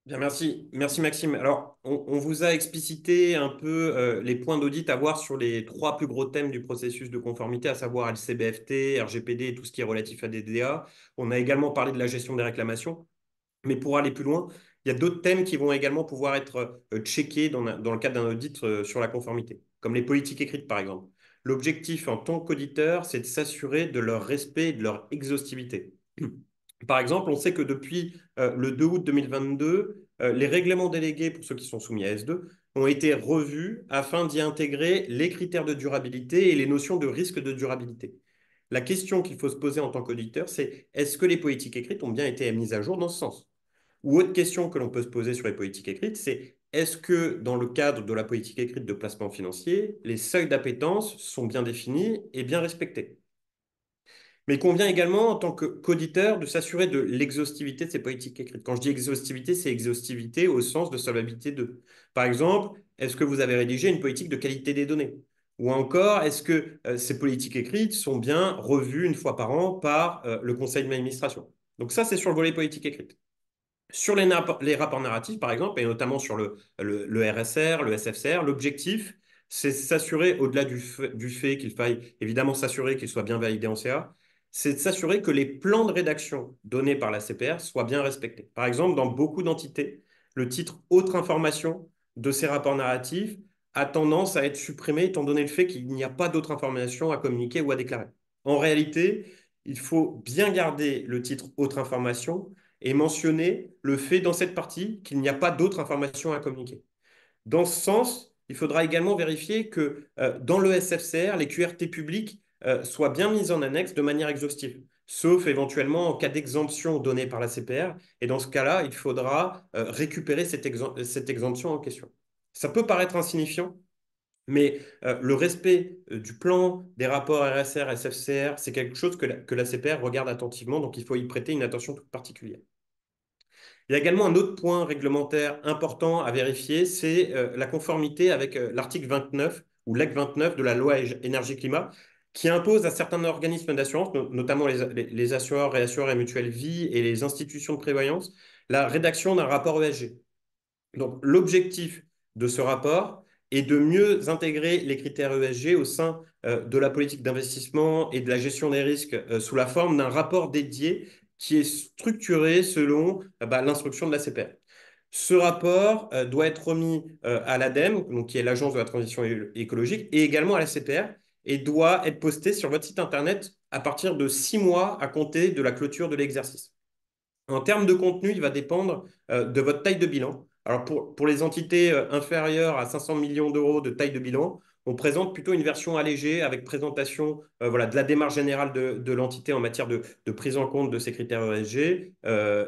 S2: Bien, merci. Merci Maxime. Alors, on vous a explicité un peu les points d'audit à voir sur les trois plus gros thèmes du processus de conformité, à savoir LCBFT, RGPD et tout ce qui est relatif à DDA. On a également parlé de la gestion des réclamations. Mais pour aller plus loin, il y a d'autres thèmes qui vont également pouvoir être checkés dans le cadre d'un audit sur la conformité, comme les politiques écrites par exemple. L'objectif en tant qu'auditeur, c'est de s'assurer de leur respect et de leur exhaustivité. Par exemple, on sait que depuis le 2 août 2022, les règlements délégués, pour ceux qui sont soumis à S2, ont été revus afin d'y intégrer les critères de durabilité et les notions de risque de durabilité. La question qu'il faut se poser en tant qu'auditeur, c'est est-ce que les politiques écrites ont bien été mises à jour dans ce sens? Ou autre question que l'on peut se poser sur les politiques écrites, c'est est-ce que dans le cadre de la politique écrite de placement financier, les seuils d'appétence sont bien définis et bien respectés? Mais il convient également, en tant qu'auditeur, de s'assurer de l'exhaustivité de ces politiques écrites. Quand je dis exhaustivité, c'est exhaustivité au sens de solvabilité 2. Par exemple, est-ce que vous avez rédigé une politique de qualité des données? Ou encore, est-ce que ces politiques écrites sont bien revues une fois par an par le conseil d'administration? Donc ça, c'est sur le volet politique écrite. Sur les rapports narratifs, par exemple, et notamment sur le RSR, le SFCR, l'objectif, c'est s'assurer, au-delà du fait qu'il faille évidemment s'assurer qu'il soit bien validé en CA, c'est de s'assurer que les plans de rédaction donnés par la CPR soient bien respectés. Par exemple, dans beaucoup d'entités, le titre Autre information de ces rapports narratifs a tendance à être supprimé étant donné le fait qu'il n'y a pas d'autres informations à communiquer ou à déclarer. En réalité, il faut bien garder le titre Autre information et mentionner le fait dans cette partie qu'il n'y a pas d'autres informations à communiquer. Dans ce sens, il faudra également vérifier que dans le SFCR, les QRT publics soient bien mises en annexe de manière exhaustive, sauf éventuellement en cas d'exemption donnée par la CPR. Et dans ce cas-là, il faudra récupérer cette exemption en question. Ça peut paraître insignifiant, mais le respect du plan, des rapports RSR, SFCR, c'est quelque chose que la CPR regarde attentivement, donc il faut y prêter une attention toute particulière. Il y a également un autre point réglementaire important à vérifier, c'est la conformité avec l'article 29 ou l'EC 29 de la loi énergie-climat qui impose à certains organismes d'assurance, notamment les assureurs, réassureurs et mutuelles vie et les institutions de prévoyance, la rédaction d'un rapport ESG. Donc, l'objectif de ce rapport est de mieux intégrer les critères ESG au sein de la politique d'investissement et de la gestion des risques sous la forme d'un rapport dédié qui est structuré selon l'instruction de la CPR. Ce rapport doit être remis à l'ADEME, donc qui est l'Agence de la transition écologique, et également à la CPR, et doit être posté sur votre site Internet à partir de 6 mois à compter de la clôture de l'exercice. En termes de contenu, il va dépendre de votre taille de bilan. Alors pour les entités inférieures à 500 millions d'euros de taille de bilan, on présente plutôt une version allégée avec présentation voilà, de la démarche générale de l'entité en matière de prise en compte de ces critères ESG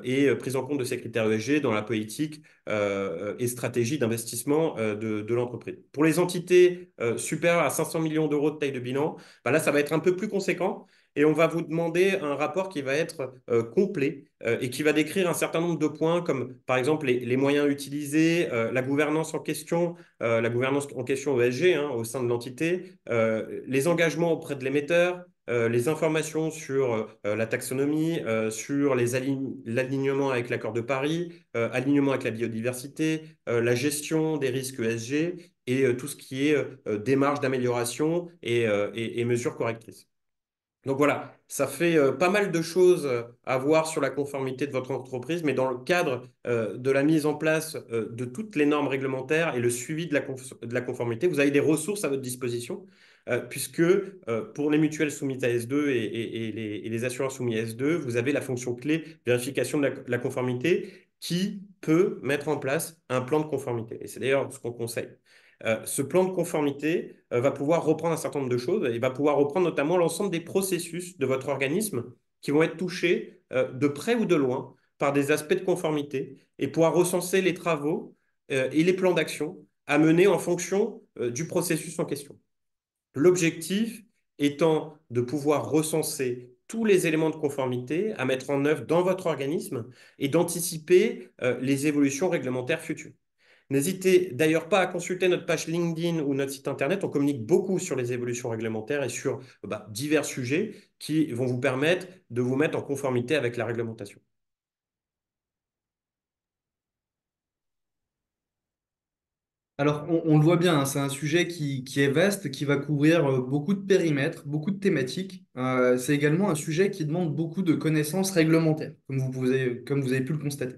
S2: et prise en compte de ces critères ESG dans la politique et stratégie d'investissement de l'entreprise. Pour les entités supérieures à 500 millions d'euros de taille de bilan, là, ça va être un peu plus conséquent et on va vous demander un rapport qui va être complet et qui va décrire un certain nombre de points comme par exemple les moyens utilisés, la gouvernance en question ESG hein, au sein de l'entité, les engagements auprès de l'émetteur, les informations sur la taxonomie, sur l'alignement avec l'accord de Paris, alignement avec la biodiversité, la gestion des risques ESG et tout ce qui est démarche d'amélioration et mesures correctrices. Donc voilà, ça fait pas mal de choses à voir sur la conformité de votre entreprise, mais dans le cadre de la mise en place de toutes les normes réglementaires et le suivi de la conformité, vous avez des ressources à votre disposition, puisque pour les mutuelles soumises à S2 et les assureurs soumis à S2, vous avez la fonction clé vérification de la conformité qui peut mettre en place un plan de conformité. Et c'est d'ailleurs ce qu'on conseille. Ce plan de conformité va pouvoir reprendre un certain nombre de choses et va pouvoir reprendre notamment l'ensemble des processus de votre organisme qui vont être touchés de près ou de loin par des aspects de conformité et pouvoir recenser les travaux et les plans d'action à mener en fonction du processus en question. L'objectif étant de pouvoir recenser tous les éléments de conformité à mettre en œuvre dans votre organisme et d'anticiper les évolutions réglementaires futures. N'hésitez d'ailleurs pas à consulter notre page LinkedIn ou notre site Internet. On communique beaucoup sur les évolutions réglementaires et sur divers sujets qui vont vous permettre de vous mettre en conformité avec la réglementation.
S1: Alors, on le voit bien, hein, c'est un sujet qui est vaste, qui va couvrir beaucoup de périmètres, beaucoup de thématiques. C'est également un sujet qui demande beaucoup de connaissances réglementaires, comme vous avez pu le constater.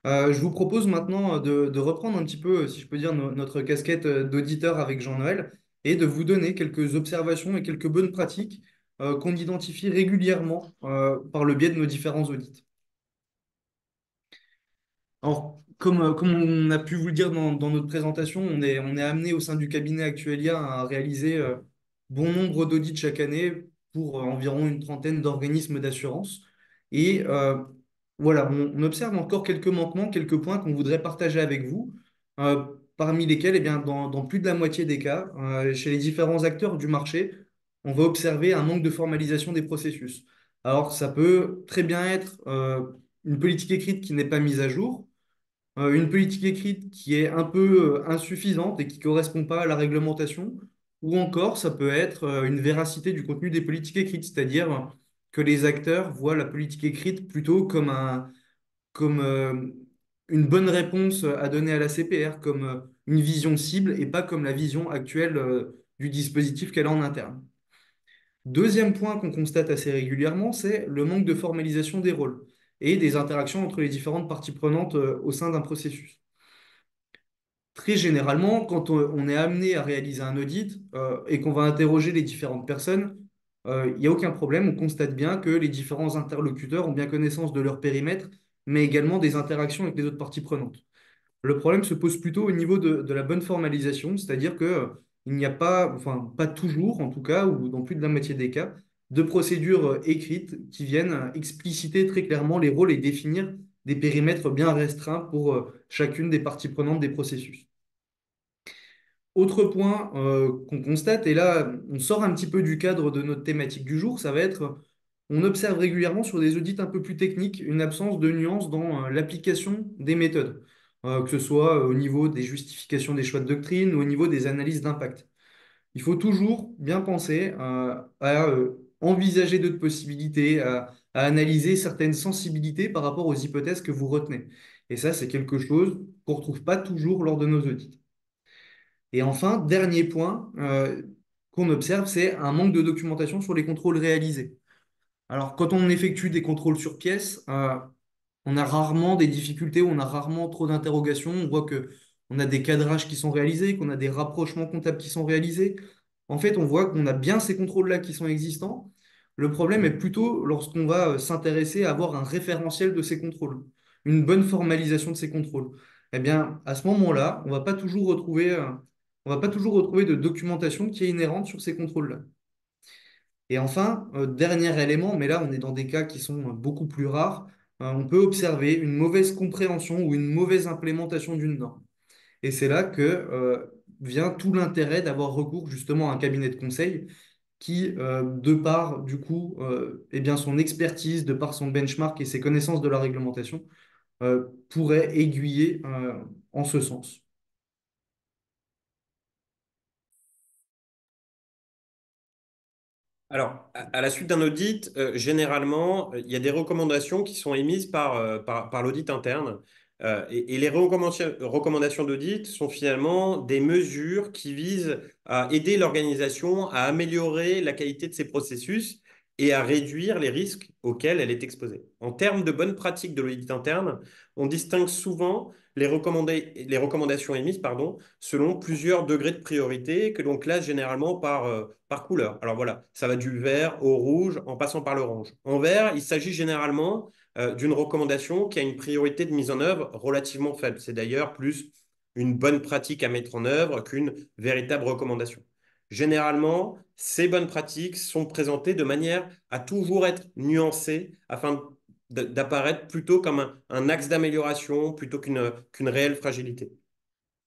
S1: Je vous propose maintenant de reprendre un petit peu, si je peux dire, notre casquette d'auditeur avec Jean-Noël et de vous donner quelques observations et quelques bonnes pratiques qu'on identifie régulièrement par le biais de nos différents audits. Alors, comme on a pu vous le dire dans notre présentation, on est amené au sein du cabinet Actuelia à réaliser bon nombre d'audits chaque année pour environ une trentaine d'organismes d'assurance. Et voilà, on observe encore quelques manquements, quelques points qu'on voudrait partager avec vous. parmi lesquels, eh bien, dans plus de la moitié des cas, chez les différents acteurs du marché, on va observer un manque de formalisation des processus. Alors, ça peut très bien être une politique écrite qui n'est pas mise à jour, une politique écrite qui est un peu insuffisante et qui ne correspond pas à la réglementation, ou encore ça peut être une véracité du contenu des politiques écrites, c'est-à-dire que les acteurs voient la politique écrite plutôt comme une bonne réponse à donner à la CPR, comme une vision cible et pas comme la vision actuelle du dispositif qu'elle a en interne. Deuxième point qu'on constate assez régulièrement, c'est le manque de formalisation des rôles et des interactions entre les différentes parties prenantes au sein d'un processus. Très généralement, quand on est amené à réaliser un audit et qu'on va interroger les différentes personnes, il n'y a aucun problème. On constate bien que les différents interlocuteurs ont bien connaissance de leur périmètre, mais également des interactions avec les autres parties prenantes. Le problème se pose plutôt au niveau de la bonne formalisation, c'est-à-dire que, il n'y a pas, enfin pas toujours en tout cas, ou dans plus de la moitié des cas, de procédures écrites qui viennent expliciter très clairement les rôles et définir des périmètres bien restreints pour chacune des parties prenantes des processus. Autre point qu'on constate, et là on sort un petit peu du cadre de notre thématique du jour, ça va être, on observe régulièrement sur des audits un peu plus techniques une absence de nuance dans l'application des méthodes, que ce soit au niveau des justifications des choix de doctrine ou au niveau des analyses d'impact. Il faut toujours bien penser à envisager d'autres possibilités, à analyser certaines sensibilités par rapport aux hypothèses que vous retenez. Et ça, c'est quelque chose qu'on ne retrouve pas toujours lors de nos audits. Et enfin, dernier point qu'on observe, c'est un manque de documentation sur les contrôles réalisés. Alors, quand on effectue des contrôles sur pièce, on a rarement des difficultés, on a rarement trop d'interrogations. On voit que on a des cadrages qui sont réalisés, qu'on a des rapprochements comptables qui sont réalisés. En fait, on voit qu'on a bien ces contrôles-là qui sont existants. Le problème est plutôt lorsqu'on va s'intéresser à avoir un référentiel de ces contrôles, une bonne formalisation de ces contrôles. Eh bien, à ce moment-là, on va pas toujours retrouver de documentation qui est inhérente sur ces contrôles-là. Et enfin, dernier élément, mais là on est dans des cas qui sont beaucoup plus rares, on peut observer une mauvaise compréhension ou une mauvaise implémentation d'une norme. Et c'est là que vient tout l'intérêt d'avoir recours justement à un cabinet de conseil qui, de par du coup, eh bien, son expertise, de par son benchmark et ses connaissances de la réglementation, pourrait aiguiller en ce sens.
S2: Alors, à la suite d'un audit, généralement, il y a des recommandations qui sont émises par l'audit interne. Et les recommandations d'audit sont finalement des mesures qui visent à aider l'organisation à améliorer la qualité de ses processus et à réduire les risques auxquels elle est exposée. En termes de bonnes pratiques de l'audit interne, on distingue souvent les recommandations émises, pardon, selon plusieurs degrés de priorité que l'on classe généralement par couleur. Alors voilà, ça va du vert au rouge en passant par l'orange. En vert, il s'agit généralement d'une recommandation qui a une priorité de mise en œuvre relativement faible. C'est d'ailleurs plus une bonne pratique à mettre en œuvre qu'une véritable recommandation. Généralement, ces bonnes pratiques sont présentées de manière à toujours être nuancées afin d'apparaître plutôt comme un axe d'amélioration plutôt qu'une réelle fragilité.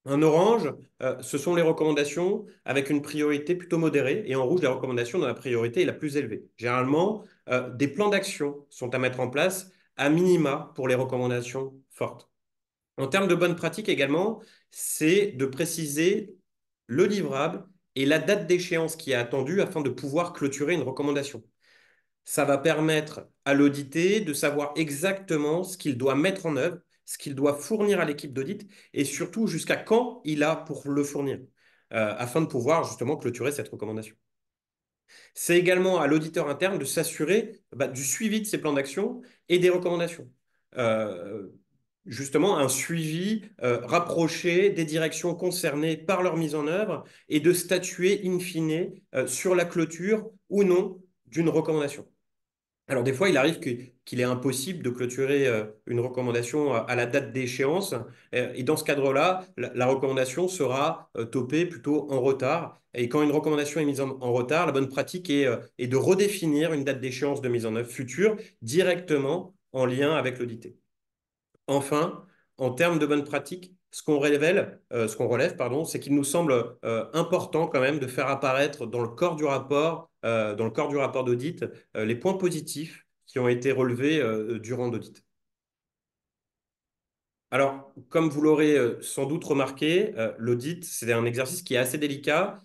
S2: En orange, ce sont les recommandations avec une priorité plutôt modérée et en rouge, les recommandations dont la priorité est la plus élevée. Généralement, des plans d'action sont à mettre en place à minima pour les recommandations fortes. En termes de bonnes pratiques également, c'est de préciser le livrable et la date d'échéance qui est attendue afin de pouvoir clôturer une recommandation. Ça va permettre à l'audité de savoir exactement ce qu'il doit mettre en œuvre, ce qu'il doit fournir à l'équipe d'audit et surtout jusqu'à quand il a pour le fournir, afin de pouvoir justement clôturer cette recommandation. C'est également à l'auditeur interne de s'assurer du suivi de ces plans d'action et des recommandations. Euh, Justement, un suivi rapproché des directions concernées par leur mise en œuvre et de statuer in fine sur la clôture ou non d'une recommandation. Alors, des fois, il arrive qu'il est impossible de clôturer une recommandation à la date d'échéance. Et dans ce cadre-là, la recommandation sera topée plutôt en retard. Et quand une recommandation est mise en retard, la bonne pratique est de redéfinir une date d'échéance de mise en œuvre future directement en lien avec l'audité. Enfin, en termes de bonne pratique, ce qu'on relève, pardon, c'est qu'il nous semble important quand même de faire apparaître dans le corps du rapport d'audit, les points positifs qui ont été relevés durant l'audit. Alors, comme vous l'aurez sans doute remarqué, l'audit, c'est un exercice qui est assez délicat,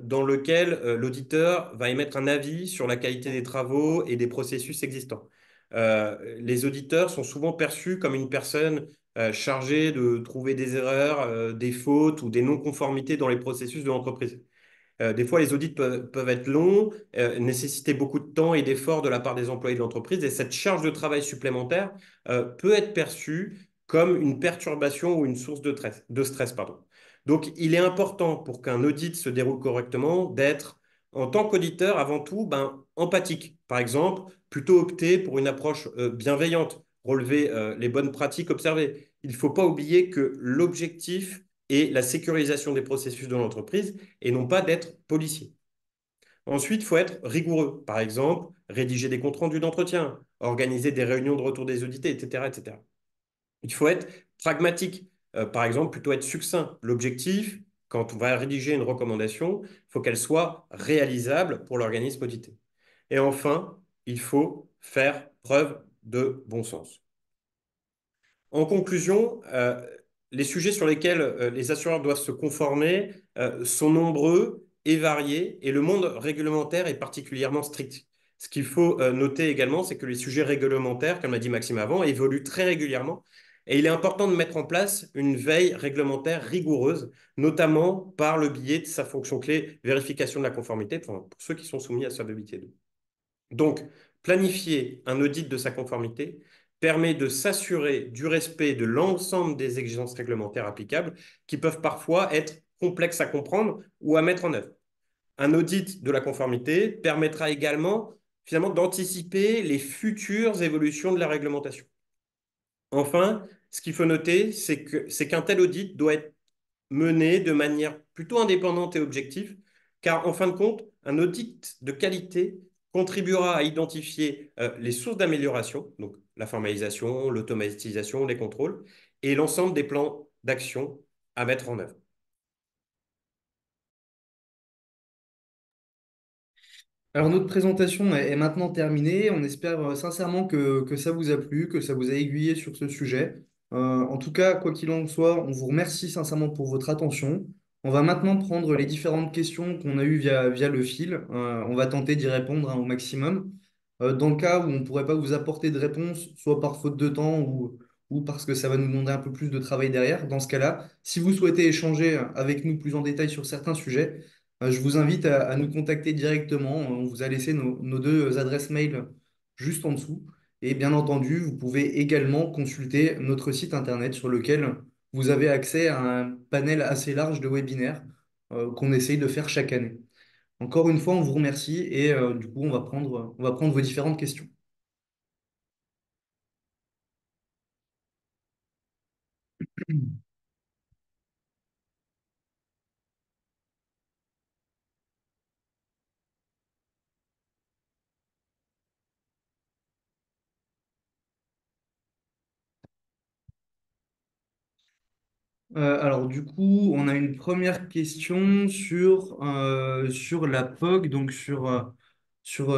S2: dans lequel l'auditeur va émettre un avis sur la qualité des travaux et des processus existants. Les auditeurs sont souvent perçus comme une personne chargée de trouver des erreurs, des fautes ou des non-conformités dans les processus de l'entreprise. Des fois, les audits peuvent être longs, nécessiter beaucoup de temps et d'efforts de la part des employés de l'entreprise. Et cette charge de travail supplémentaire peut être perçue comme une perturbation ou une source de stress, pardon. Donc, il est important pour qu'un audit se déroule correctement d'être, en tant qu'auditeur, avant tout, empathique. Par exemple, plutôt opter pour une approche bienveillante, relever les bonnes pratiques observées. Il ne faut pas oublier que l'objectif est la sécurisation des processus de l'entreprise et non pas d'être policier. Ensuite, il faut être rigoureux. Par exemple, rédiger des comptes rendus d'entretien, organiser des réunions de retour des audités, etc., etc. Il faut être pragmatique. Par exemple, plutôt être succinct. L'objectif, quand on va rédiger une recommandation, il faut qu'elle soit réalisable pour l'organisme audité. Et enfin, il faut faire preuve de bon sens. En conclusion, les sujets sur lesquels les assureurs doivent se conformer sont nombreux et variés, et le monde réglementaire est particulièrement strict. Ce qu'il faut noter également, c'est que les sujets réglementaires, comme l'a dit Maxime avant, évoluent très régulièrement, et il est important de mettre en place une veille réglementaire rigoureuse, notamment par le biais de sa fonction clé vérification de la conformité pour ceux qui sont soumis à solvabilité 2. Donc, planifier un audit de sa conformité permet de s'assurer du respect de l'ensemble des exigences réglementaires applicables qui peuvent parfois être complexes à comprendre ou à mettre en œuvre. Un audit de la conformité permettra également finalement d'anticiper les futures évolutions de la réglementation. Enfin, ce qu'il faut noter, c'est qu'un tel audit doit être mené de manière plutôt indépendante et objective, car en fin de compte, un audit de qualité contribuera à identifier les sources d'amélioration, donc la formalisation, l'automatisation, les contrôles, et l'ensemble des plans d'action à mettre en œuvre.
S1: Alors notre présentation est maintenant terminée. On espère sincèrement que ça vous a plu, que ça vous a aiguillé sur ce sujet. En tout cas, quoi qu'il en soit, on vous remercie sincèrement pour votre attention. On va maintenant prendre les différentes questions qu'on a eues via le fil. On va tenter d'y répondre au maximum. Dans le cas où on ne pourrait pas vous apporter de réponse, soit par faute de temps ou parce que ça va nous demander un peu plus de travail derrière, dans ce cas-là, si vous souhaitez échanger avec nous plus en détail sur certains sujets, je vous invite à nous contacter directement. On vous a laissé nos deux adresses mail juste en dessous. Et bien entendu, vous pouvez également consulter notre site internet sur lequel vous avez accès à un panel assez large de webinaires qu'on essaye de faire chaque année. Encore une fois, on vous remercie et du coup, on va prendre vos différentes questions. Alors du coup, on a une première question sur la POG, donc sur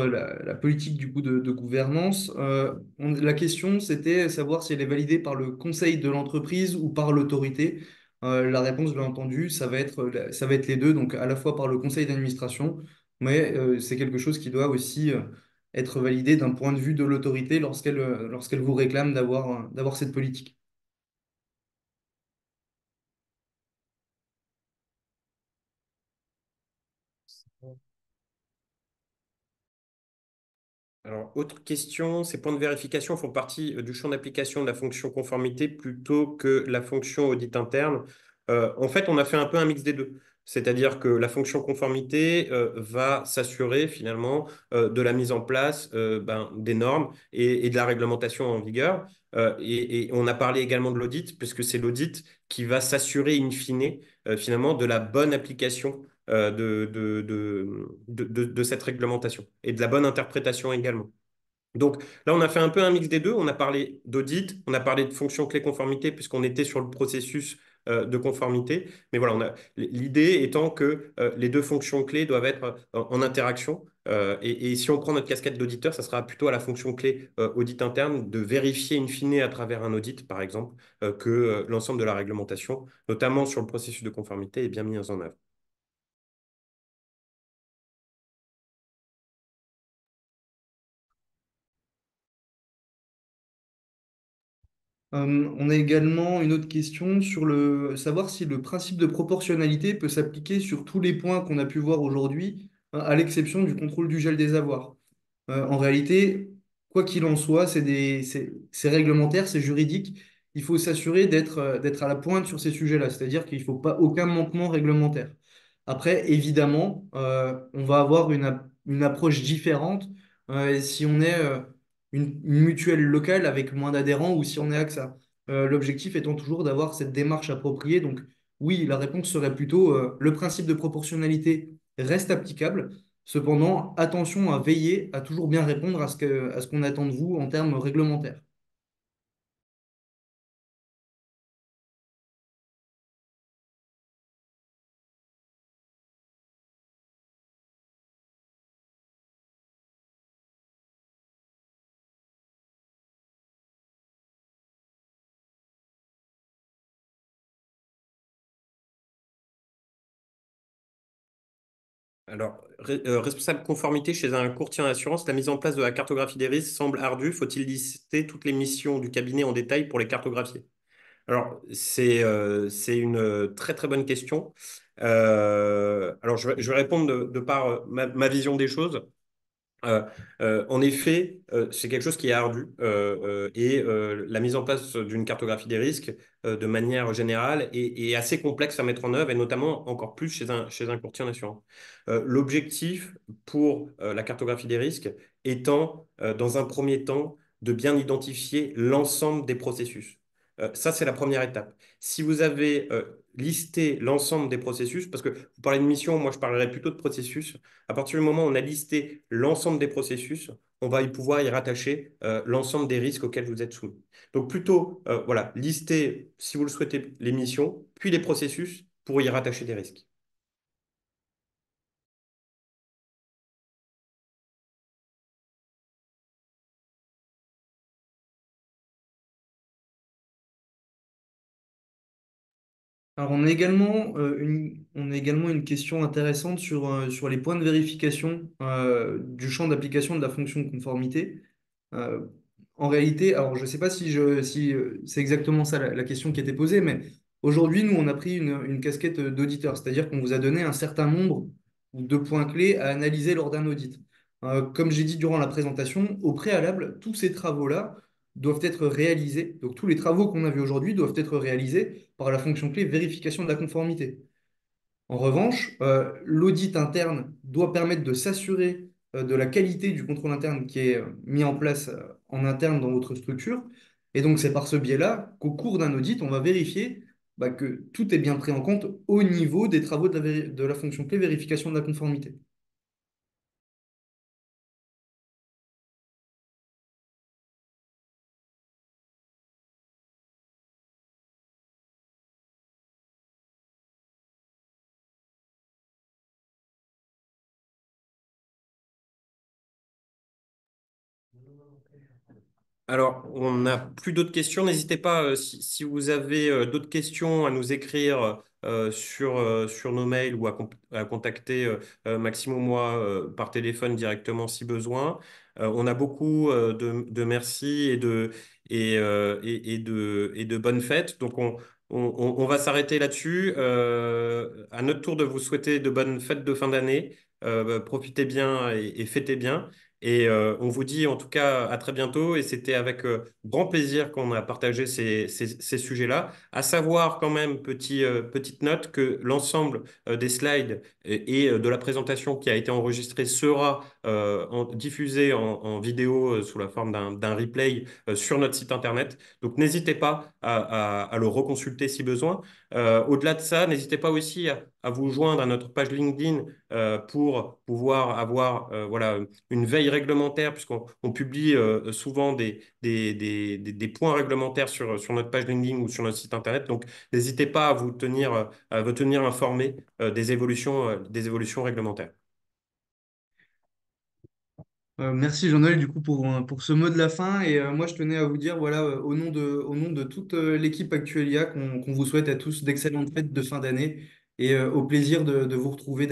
S1: la politique du coup de gouvernance. La question, c'était savoir si elle est validée par le conseil de l'entreprise ou par l'autorité. La réponse, bien entendu, ça va être les deux, donc à la fois par le conseil d'administration, mais c'est quelque chose qui doit aussi être validé d'un point de vue de l'autorité lorsqu'elle vous réclame d'avoir cette politique.
S2: Alors, autre question, ces points de vérification font partie du champ d'application de la fonction conformité plutôt que la fonction audit interne. En fait, on a fait un peu un mix des deux. C'est-à-dire que la fonction conformité va s'assurer finalement de la mise en place des normes et de la réglementation en vigueur. Et on a parlé également de l'audit, puisque c'est l'audit qui va s'assurer in fine finalement de la bonne application de cette réglementation et de la bonne interprétation également. Donc là, on a fait un peu un mix des deux. On a parlé d'audit, on a parlé de fonction clé conformité puisqu'on était sur le processus de conformité. Mais voilà, l'idée étant que les deux fonctions clés doivent être en interaction. Et si on prend notre casquette d'auditeur, ça sera plutôt à la fonction clé audit interne de vérifier in fine à travers un audit, par exemple, que l'ensemble de la réglementation, notamment sur le processus de conformité, est bien mis en œuvre.
S1: On a également une autre question sur le savoir si le principe de proportionnalité peut s'appliquer sur tous les points qu'on a pu voir aujourd'hui, hein, à l'exception du contrôle du gel des avoirs. En réalité, quoi qu'il en soit, c'est réglementaire, c'est juridique. Il faut s'assurer d'être à la pointe sur ces sujets-là, c'est-à-dire qu'il ne faut pas aucun manquement réglementaire. Après, évidemment, on va avoir une approche différente si on est une mutuelle locale avec moins d'adhérents ou si on est AXA. L'objectif étant toujours d'avoir cette démarche appropriée. Donc, oui, la réponse serait plutôt le principe de proportionnalité reste applicable. Cependant, attention à veiller à toujours bien répondre à ce qu'on attend de vous en termes réglementaires.
S2: Alors, responsable conformité chez un courtier en assurance, la mise en place de la cartographie des risques semble ardue. Faut-il lister toutes les missions du cabinet en détail pour les cartographier? Alors, c'est une très très bonne question. Alors, je vais répondre de par ma vision des choses. Euh, en effet, c'est quelque chose qui est ardu et la mise en place d'une cartographie des risques de manière générale est assez complexe à mettre en œuvre et notamment encore plus chez un courtier en assurance. L'objectif pour la cartographie des risques étant, dans un premier temps, de bien identifier l'ensemble des processus. Ça, c'est la première étape. Si vous avez listé l'ensemble des processus, parce que vous parlez de mission, moi je parlerai plutôt de processus, à partir du moment où on a listé l'ensemble des processus, on va y pouvoir y rattacher l'ensemble des risques auxquels vous êtes soumis. Donc plutôt, voilà, lister, si vous le souhaitez, les missions, puis les processus pour y rattacher des risques.
S1: Alors, on a également une question intéressante sur les points de vérification du champ d'application de la fonction de conformité. Euh, En réalité, alors je ne sais pas si c'est exactement ça la question qui était posée, mais aujourd'hui, nous, on a pris une casquette d'auditeur, c'est-à-dire qu'on vous a donné un certain nombre de points clés à analyser lors d'un audit. Comme j'ai dit durant la présentation, au préalable, tous ces travaux-là doivent être réalisés. Donc, tous les travaux qu'on a vus aujourd'hui doivent être réalisés par la fonction clé vérification de la conformité. En revanche, l'audit interne doit permettre de s'assurer de la qualité du contrôle interne qui est mis en place en interne dans votre structure. Et donc, c'est par ce biais-là qu'au cours d'un audit, on va vérifier que tout est bien pris en compte au niveau des travaux de la fonction clé vérification de la conformité.
S2: Alors, on n'a plus d'autres questions. N'hésitez pas, si vous avez d'autres questions, à nous écrire sur nos mails ou à contacter Maxime ou moi par téléphone directement si besoin. On a beaucoup de merci et de bonnes fêtes. Donc, on va s'arrêter là-dessus. À notre tour de vous souhaiter de bonnes fêtes de fin d'année. Profitez bien et fêtez bien. Et on vous dit en tout cas à très bientôt. Et c'était avec grand plaisir qu'on a partagé ces sujets-là. À savoir quand même, petite note, que l'ensemble des slides et de la présentation qui a été enregistrée sera diffusée en vidéo sous la forme d'un replay sur notre site internet. Donc n'hésitez pas à le reconsulter si besoin. Au-delà de ça, n'hésitez pas aussi à vous joindre à notre page LinkedIn pour pouvoir avoir voilà, une veille réglementaire, puisqu'on publie souvent des points réglementaires sur notre page LinkedIn ou sur notre site Internet. Donc, n'hésitez pas à vous tenir informé des évolutions réglementaires.
S1: Merci Jean-Noël du coup pour ce mot de la fin et moi je tenais à vous dire voilà au nom de toute l'équipe Actuelia qu'on vous souhaite à tous d'excellentes fêtes de fin d'année et au plaisir de vous retrouver